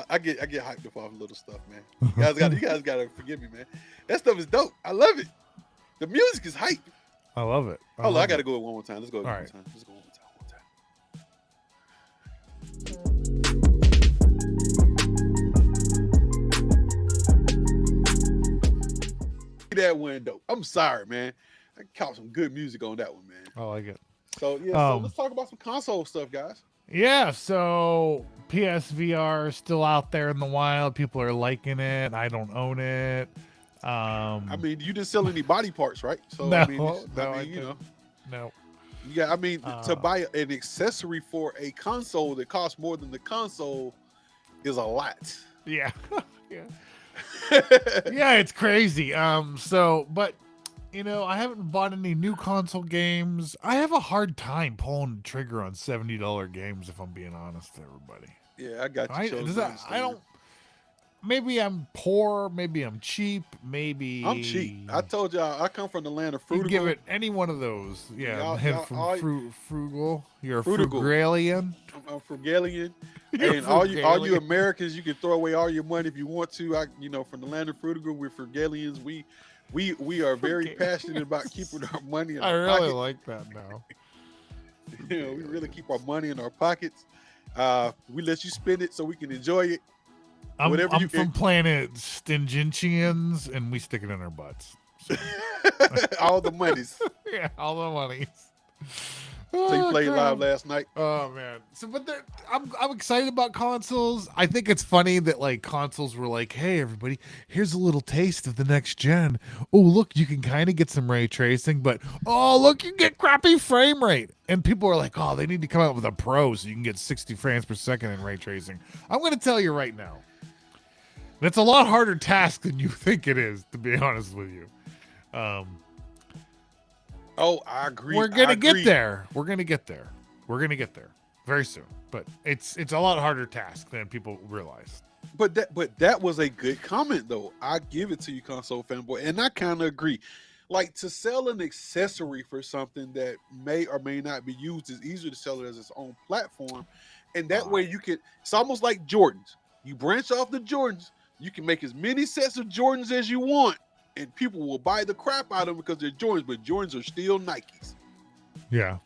I get hyped up off little stuff, man. You guys gotta forgive me, man. That stuff is dope. I love it. The music is hype. I love it. Hold on, I gotta go one more time. Let's go All one right. more time. Let's go one more time. That one dope. I'm sorry, man. I caught some good music on that one, man. I like it. So so let's talk about some console stuff, guys. Yeah, so PSVR is still out there in the wild. People are liking it. I don't own it. I mean, you didn't sell any body parts, right? So no, I mean, you know, no. yeah. I mean, to buy an accessory for a console that costs more than the console is a lot. Yeah, yeah, yeah. It's crazy. But you know, I haven't bought any new console games. I have a hard time pulling the trigger on $70 games, if I'm being honest to everybody. Yeah, I got you. I don't. Maybe I'm poor. Maybe I'm cheap. Maybe I'm cheap. I told y'all I come from the land of you frugal. give it any one of those. Yeah, frugal. You're a Frugal. frugalian. I'm frugalian. You're And all you frugalian. Americans, you can throw away all your money if you want to. From the land of frugal, we're frugalians. We are very passionate about keeping our money in I our really pockets. like that now. We really keep our money in our pockets. We let you spend it so we can enjoy it. I'm Whatever from planet Stingentians, and we stick it in our butts. All the monies. Yeah, all the money. So you played live last night. Oh man! I'm excited about consoles. I think it's funny that like consoles were like, "Hey everybody, here's a little taste of the next gen. Oh look, you can kind of get some ray tracing, but oh look, you get crappy frame rate." And people are like, "Oh, they need to come out with a Pro so you can get 60 frames per second in ray tracing." I'm going to tell you right now, that's a lot harder task than you think it is. To be honest with you. Oh, I agree. We're gonna get there. We're gonna get there. We're gonna get there very soon. But it's a lot harder task than people realize. But that was a good comment though. I give it to you, console fanboy, and I kind of agree. Like to sell an accessory for something that may or may not be used is easier to sell it as its own platform, and that way you can. It's almost like Jordans. You branch off the Jordans. You can make as many sets of Jordans as you want. And people will buy the crap out of them because they're Jordans, but Jordans are still Nikes. Yeah.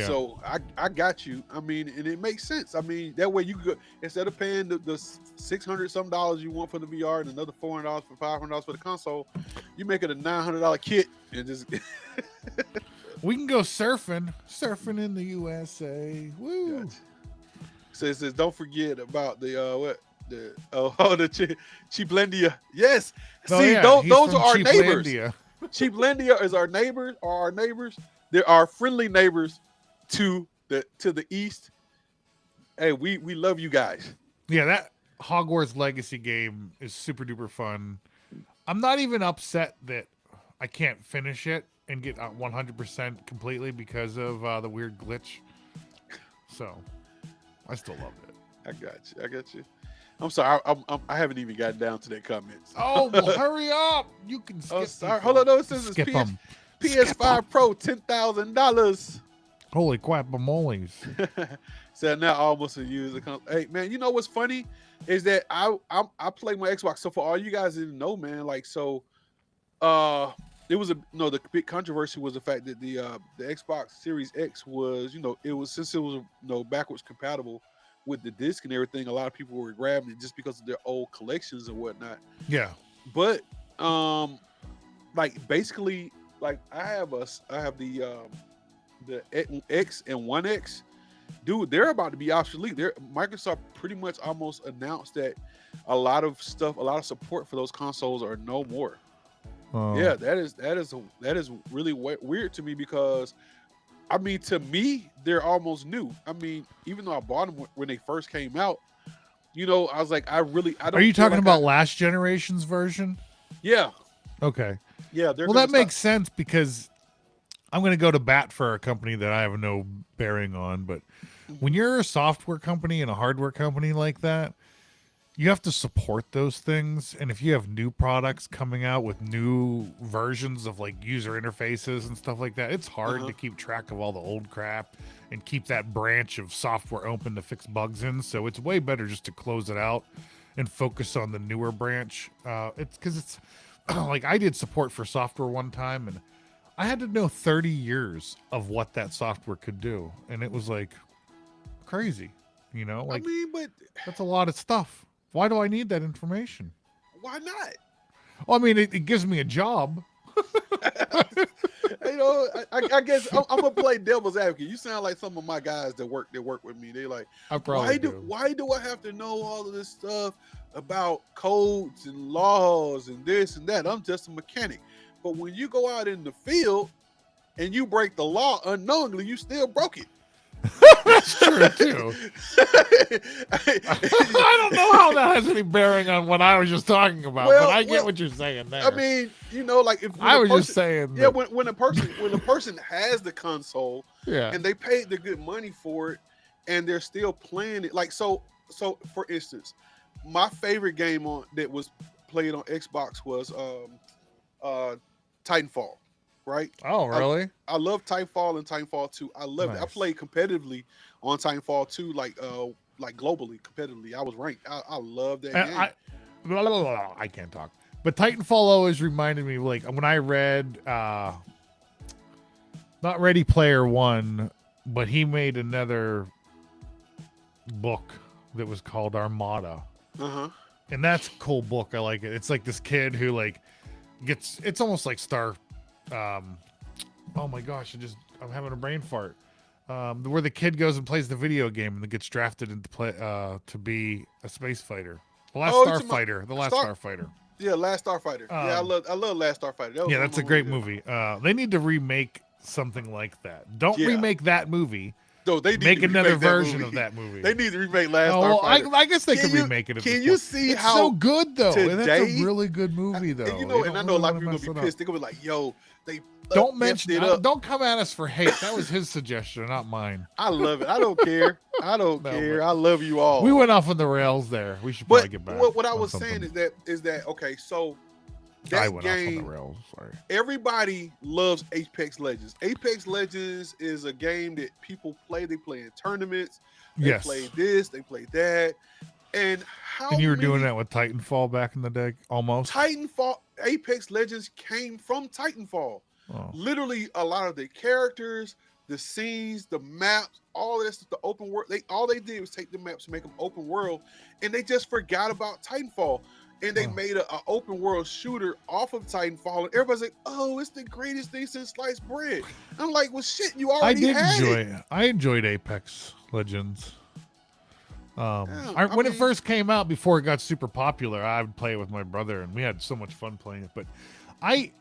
So I got you. I mean, and it makes sense. I mean, that way you could, instead of paying the $600 some you want for the VR and another $400 for $500 for the console, you make it a $900 kit and just. We can go surfing in the USA. Woo! Gotcha. So it says, don't forget about the Cheaplandia. Yes. Oh, See, yeah, those are our neighbors. Cheaplandia. Cheaplandia is our neighbors. Are our neighbors? They're our friendly neighbors to the east. Hey, we love you guys. Yeah, that Hogwarts Legacy game is super duper fun. I'm not even upset that I can't finish it and get 100% completely because of the weird glitch. So, I still love it. I got you. I'm sorry. I haven't even gotten down to that comment. Oh, well, hurry up! You can skip. Oh, sorry. Hold on. No, it says skip it's them. PS5 Pro, $10,000. Holy quapamoles! So now almost a user. Hey man, you know what's funny is that I play my Xbox. So for all you guys didn't know, man, like so, it was the big controversy was the fact that the Xbox Series X was since it was backwards compatible with the disc and everything. A lot of people were grabbing it just because of their old collections and whatnot. Yeah, but like basically, like I have the X and One X, dude. They're about to be obsolete. Microsoft pretty much almost announced that a lot of support for those consoles are no more. Yeah, that is really weird to me because, I mean, to me, they're almost new. I mean, even though I bought them when they first came out, I was like, I don't. Are you talking about last generation's version? Yeah. Okay. Yeah. Well, that makes sense because I'm going to go to bat for a company that I have no bearing on. But when you're a software company and a hardware company like that, you have to support those things, and if you have new products coming out with new versions of like user interfaces and stuff like that, it's hard to keep track of all the old crap and keep that branch of software open to fix bugs in. So it's way better just to close it out and focus on the newer branch. It's because it's like I did support for software one time, and I had to know 30 years of what that software could do, and it was like crazy, like, I mean, but that's a lot of stuff. Why do I need that information? why not? Well, I mean, it gives me a job. I guess I'm gonna play devil's advocate. You sound like some of my guys that work with me. They like, I probably why do I have to know all of this stuff about codes and laws and this and that? I'm just a mechanic. But when you go out in the field and you break the law unknowingly, you still broke it. That's true too. I don't know how that has any bearing on what I was just talking about, but I get what you're saying there. I mean, like if I was just saying, yeah, when a person has the console, yeah, and they paid the good money for it, and they're still playing it, like so. For instance, my favorite game that was played on Xbox was Titanfall. Right? Oh, really? I love Titanfall and Titanfall 2. I love it. I played competitively on Titanfall 2, like globally, competitively. I was ranked. I love that game. I can't talk. But Titanfall always reminded me, like, when I read, not Ready Player One, but he made another book that was called Armada. And that's a cool book. I like it. It's like this kid who, like, it's almost like oh my gosh, I'm having a brain fart. Where the kid goes and plays the video game and then gets drafted into to be a space fighter. The Last Starfighter. Yeah, Last Starfighter. Yeah, I love Last Starfighter. Yeah, that's a great movie. They need to remake something like that. Don't remake that movie. No, they need make to another remake version of that movie. They need to remake Last Starfighter. I guess they can remake it. Can you see it's how so good though? Today, that's a really good movie though. And I know a lot of people gonna be pissed. They're gonna be like, "Yo, they don't mention it. Don't come at us for hate. That was his suggestion, not mine. I love it. I don't care. I don't care. I love you all. We went off on the rails there. We should probably get back. What I was saying is that okay? So I went off on the rails. Sorry. Everybody loves Apex Legends. Apex Legends is a game that people play. They play in tournaments. They play this. They play that. And you were doing that with Titanfall back in the day, almost. Titanfall, Apex Legends came from Titanfall. Oh. Literally, a lot of the characters, the scenes, the maps, all this, the open world. All they did was take the maps and make them open world, and they just forgot about Titanfall. And they made an open world shooter off of Titanfall, and everybody's like, "Oh, it's the greatest thing since sliced bread." I'm like, "Well, shit, you already had it." I enjoyed Apex Legends. When it first came out, before it got super popular, I would play it with my brother, and we had so much fun playing it. But I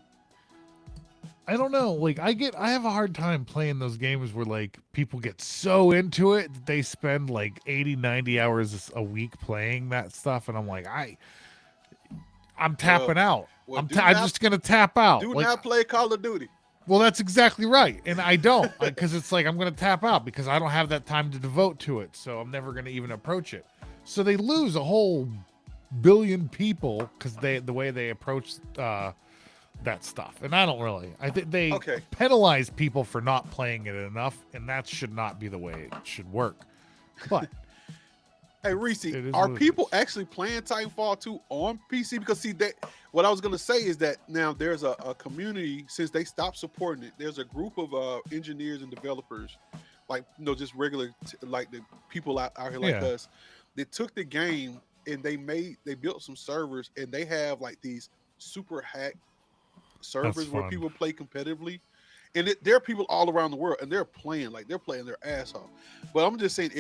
don't know. Like, I have a hard time playing those games where like people get so into it that they spend like 80, 90 hours a week playing that stuff, and I'm like, I'm tapping out. I'm just gonna tap out. Do not play Call of Duty. Well, that's exactly right, and I don't, because it's like I'm gonna tap out because I don't have that time to devote to it, so I'm never gonna even approach it. So they lose a whole billion people because the way they approach that stuff, and I don't really. I think they penalize people for not playing it enough, and that should not be the way it should work. But hey, Reese, are people actually playing Titanfall 2 on PC? Because see, what I was gonna say is that now there's a community, since they stopped supporting it. There's a group of engineers and developers, like just regular like the people out here like us. They took the game and they built some servers, and they have like these super hack servers where people play competitively. And there are people all around the world, and they're playing their ass off. But I'm just saying,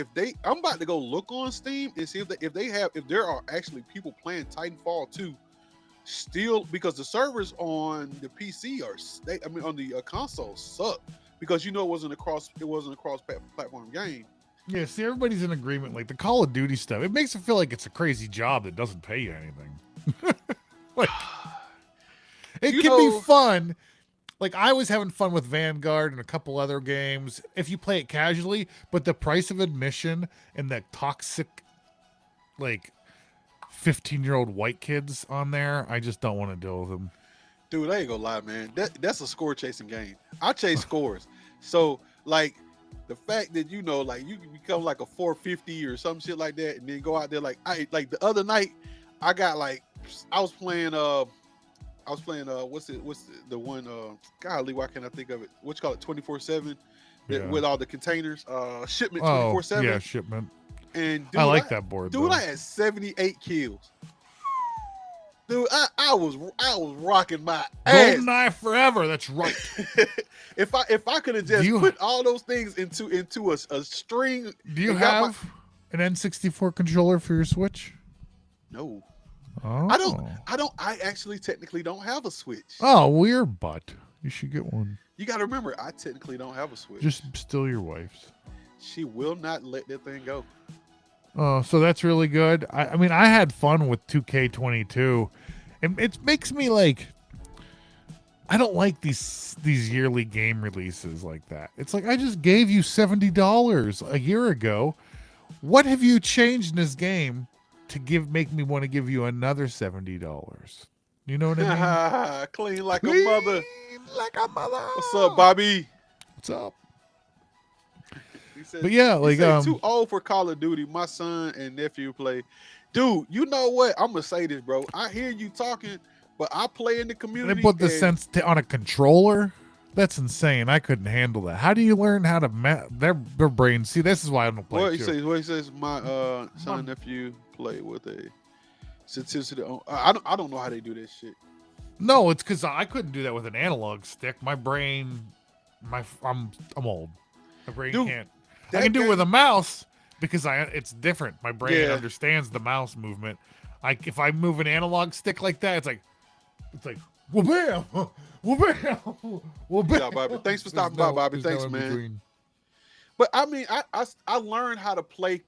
I'm about to go look on Steam and see if there are actually people playing Titanfall 2 still, because the servers on the PC on the console suck, because it wasn't a cross platform game. Yeah, see, everybody's in agreement. Like the Call of Duty stuff, it makes it feel like it's a crazy job that doesn't pay you anything. Like, it can be fun. Like, I was having fun with Vanguard and a couple other games if you play it casually, but the price of admission and that toxic, like, 15-year-old white kids on there. I just don't want to deal with them. Dude, I ain't gonna lie, man. That's a score chasing game. I chase scores. So like the fact that like you can become like a 450 or some shit like that, and then go out there like the other night, I got like I was playing what's the one golly, why can't I think of it? What you call it, 24/7 with all the containers, shipment 24/7. Yeah, shipment. And dude, I like that board. Dude, though. I had 78 kills. Dude, I was rocking my ass. GoldenEye forever. That's right. if I could have just put all those things into a string. Do you have an N64 controller for your Switch? No. Oh. I actually technically don't have a Switch. Oh, weird butt. You should get one. You got to remember, I technically don't have a Switch. Just steal your wife's. She will not let that thing go. Oh, so that's really good. I mean, I had fun with 2K22. And it makes me like, I don't like these yearly game releases like that. It's like, I just gave you $70 a year ago. What have you changed in this game to make me want to give you another $70? You know what I mean? Clean like a mother. Like a mother. What's up, Bobby? What's up? Said, but yeah, like too old for Call of Duty. My son and nephew play. Dude, you know what? I'm gonna say this, bro. I hear you talking, but I play in the community. They put the sense on a controller. That's insane. I couldn't handle that. How do you learn how to their brains? See, this is why I don't play. What he says, my son and nephew play with a sensitivity. I don't know how they do this shit. No, it's because I couldn't do that with an analog stick. My brain, I'm old. My brain can't. I can do it with a mouse because it's different. My brain understands the mouse movement. If I move an analog stick like that, it's like well, bam, well, bam, well, bam. Yeah, Bobby. Thanks for stopping by, Bobby. Thanks, man. Between. But I mean, I learned how to play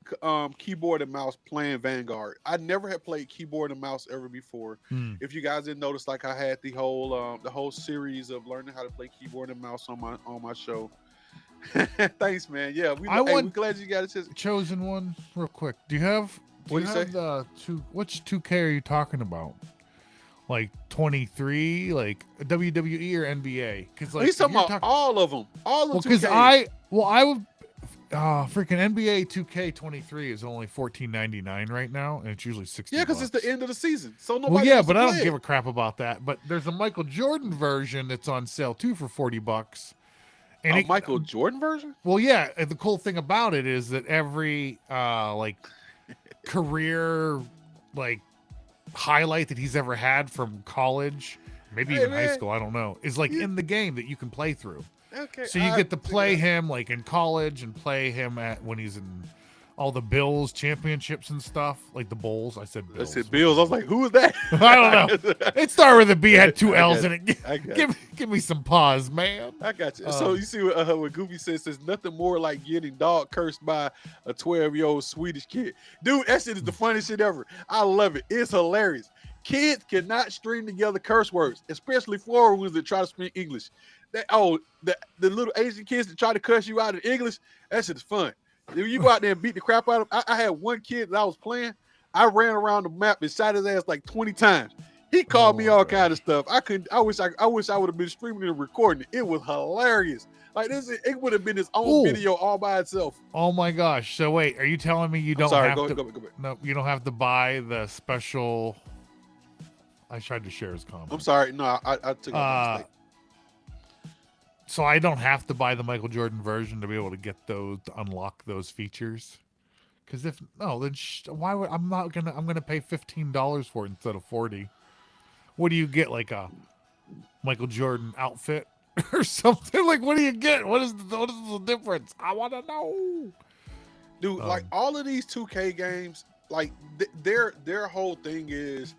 keyboard and mouse playing Vanguard. I never had played keyboard and mouse ever before. If you guys didn't notice, like I had the whole series of learning how to play keyboard and mouse on my show. Thanks, man. Yeah, we're glad you got a chosen one real quick. Do you have the which 2K are you talking about? Like 23, like WWE or NBA? Because like he's talking about all of them. All of them. Because I would freaking NBA 2K23 is only $14.99 right now, and it's usually $60. Yeah, because it's the end of the season, so nobody. But I don't give a crap about that. But there's a Michael Jordan version that's on sale too for $40. And Michael Jordan version? Well, yeah. The cool thing about it is that every like career like highlight that he's ever had from college, maybe even high school, I don't know, is like in the game that you can play through. Okay. So you get to play him like in college and play him when he's in all the Bills championships and stuff, like the Bulls. I said Bills. I was like, who is that? I don't know. It started with a B, had two L's in it. Give me some pause, man. I got you. So you see what Goofy says, there's nothing more like getting dog cursed by a 12-year-old Swedish kid. Dude, that shit is the funniest shit ever. I love it. It's hilarious. Kids cannot string together curse words, especially foreign ones that try to speak English. The little Asian kids that try to cuss you out in English, that shit is fun. If you go out there and beat the crap out of him, I had one kid that I was playing. I ran around the map and shot his ass like 20 times. He called me all kind of stuff. I wish I would have been streaming and recording it. It was hilarious. Like it would have been his own video all by itself. Oh my gosh! So wait, are you telling me you don't have to? Go back. No, you don't have to buy the special. I tried to share his comment. I'm sorry. No, I took a mistake. So I don't have to buy the Michael Jordan version to be able to get to unlock those features. Because if no, then why would I'm gonna pay $15 for it instead of $40. What do you get, like a Michael Jordan outfit or something? Like, what do you get? What is the difference? I want to know, dude. Like all of these 2K games, like their whole thing is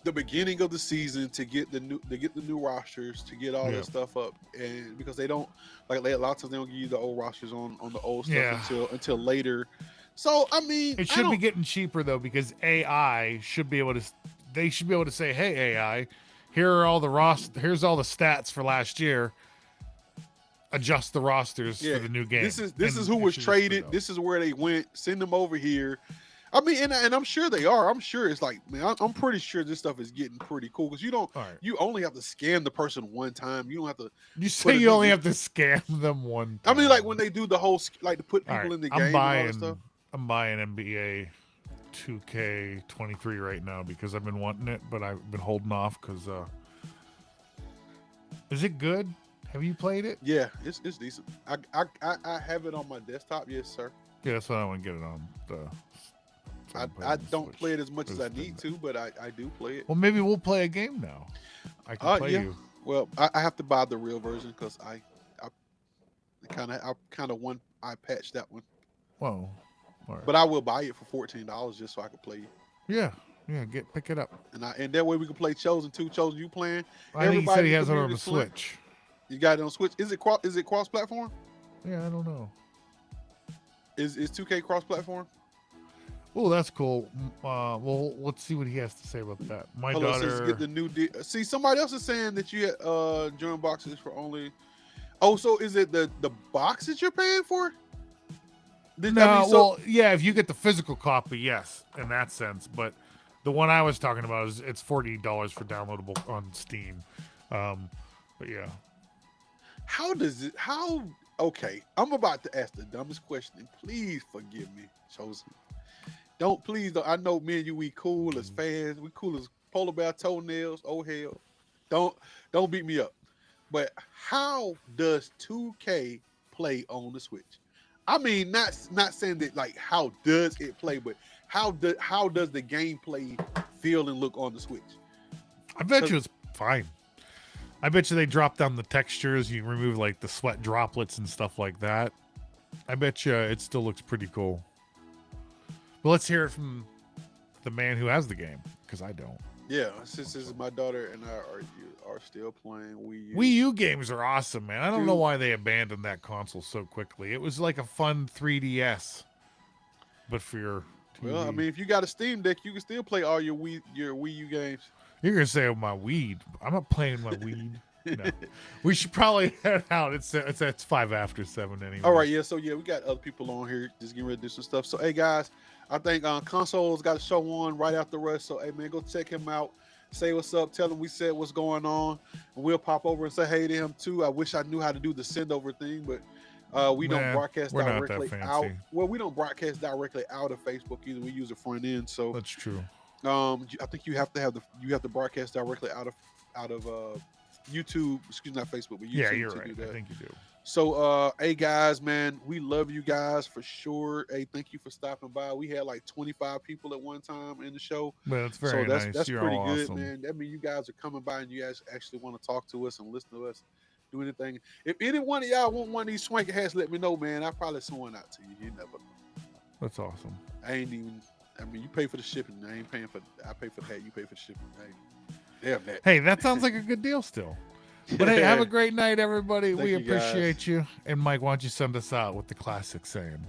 the beginning of the season to get the new rosters, to get all that stuff up, and because they don't like a lot of times they don't give you the old rosters on the old stuff until later. So I mean, it should be getting cheaper though, because AI should be able to. They should be able to say, "Hey AI, here's all the stats for last year. Adjust the rosters for the new game." This is who was traded. This is where they went. Send them over here. I mean, and I'm sure they are. I'm sure it's like, man, I'm pretty sure this stuff is getting pretty cool because All right. you only have to scan the person one time. You don't have to You put say a you new. only have to scam them one I time. mean, like when they do the whole like to put All right. people in the game and all that stuff. I'm buying NBA 2K23 right now because I've been wanting it, but I've been holding off because. Is it good? Have you played it? Yeah, it's decent. I have it on my desktop. Yes, sir. Yeah, that's what I want to get it on. I don't play it as much as I need to, but I do play it. Well, maybe we'll play a game now. I can play you. Well, I have to buy the real version because I kind of I patched that one. Whoa. All right. But I will buy it for $14 just so I can play you. Yeah, pick it up. And that way we can play Chosen 2. Chosen, you playing? I think he said he has it on the Switch. You got it on Switch. Is it cross platform? Yeah, I don't know. Is 2K cross platform? Oh, that's cool. Well, let's see what he has to say about that. My daughter. Get the new see, somebody else is saying that you had join boxes for only. Oh, so is it the boxes you're paying for? Yeah, if you get the physical copy, yes, in that sense. But the one I was talking about is it's $40 for downloadable on Steam. But yeah. Okay, I'm about to ask the dumbest question. Please forgive me, Chosen. Please don't. I know me and you, we cool as fans. We cool as polar bear toenails. Oh hell. Don't beat me up. But how does 2K play on the Switch? I mean, not saying that like how does it play, but how does the gameplay feel and look on the Switch? I bet you it's fine. I bet you they drop down the textures. You remove like the sweat droplets and stuff like that. I bet you it still looks pretty cool. But let's hear it from the man who has the game, because I don't. Yeah, since my daughter and I are still playing Wii U. Wii U games are awesome, man. I don't know why they abandoned that console so quickly. It was like a fun 3DS, but for your TV. Well, I mean, if you got a Steam Deck, you can still play all your Wii U games. You're gonna say, "Oh, my weed." I'm not playing my weed. No. We should probably head out. It's 5 after 7 anyway. All right, yeah. So yeah, we got other people on here just getting ready to do some stuff. So hey guys, I think Console's got a show on right after us. So hey man, go check him out. Say what's up. Tell him we said what's going on, and we'll pop over and say hey to him too. I wish I knew how to do the send over thing, but we don't broadcast directly out. Well, we don't broadcast directly out of Facebook either. We use the front end. So that's true. I think you have to broadcast directly out of YouTube. Excuse me, not Facebook, but YouTube. Yeah, you're right. I think you do. So, hey guys, man, we love you guys for sure. Hey, thank you for stopping by. We had like 25 people at one time in the show. Well, that's very nice. That's You're pretty awesome. good, man. That means you guys are coming by and you guys actually want to talk to us and listen to us, do anything. If any one of y'all want one of these swanky hats, let me know, man. I'll probably send one out to you. You never know. That's awesome. I mean, you pay for the shipping. I ain't paying for. I pay for the hat. You pay for the shipping. Damn that. Hey, that sounds like a good deal still. But hey, have a great night, everybody. We appreciate you. And Mike, why don't you send us out with the classic saying?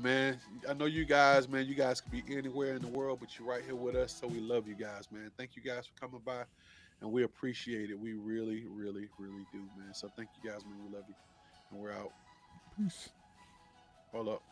Man, I know you guys, man. You guys could be anywhere in the world, but you're right here with us. So we love you guys, man. Thank you guys for coming by, and we appreciate it. We really, really, really do, man. So thank you guys, man. We love you, and we're out. Peace. Hold up.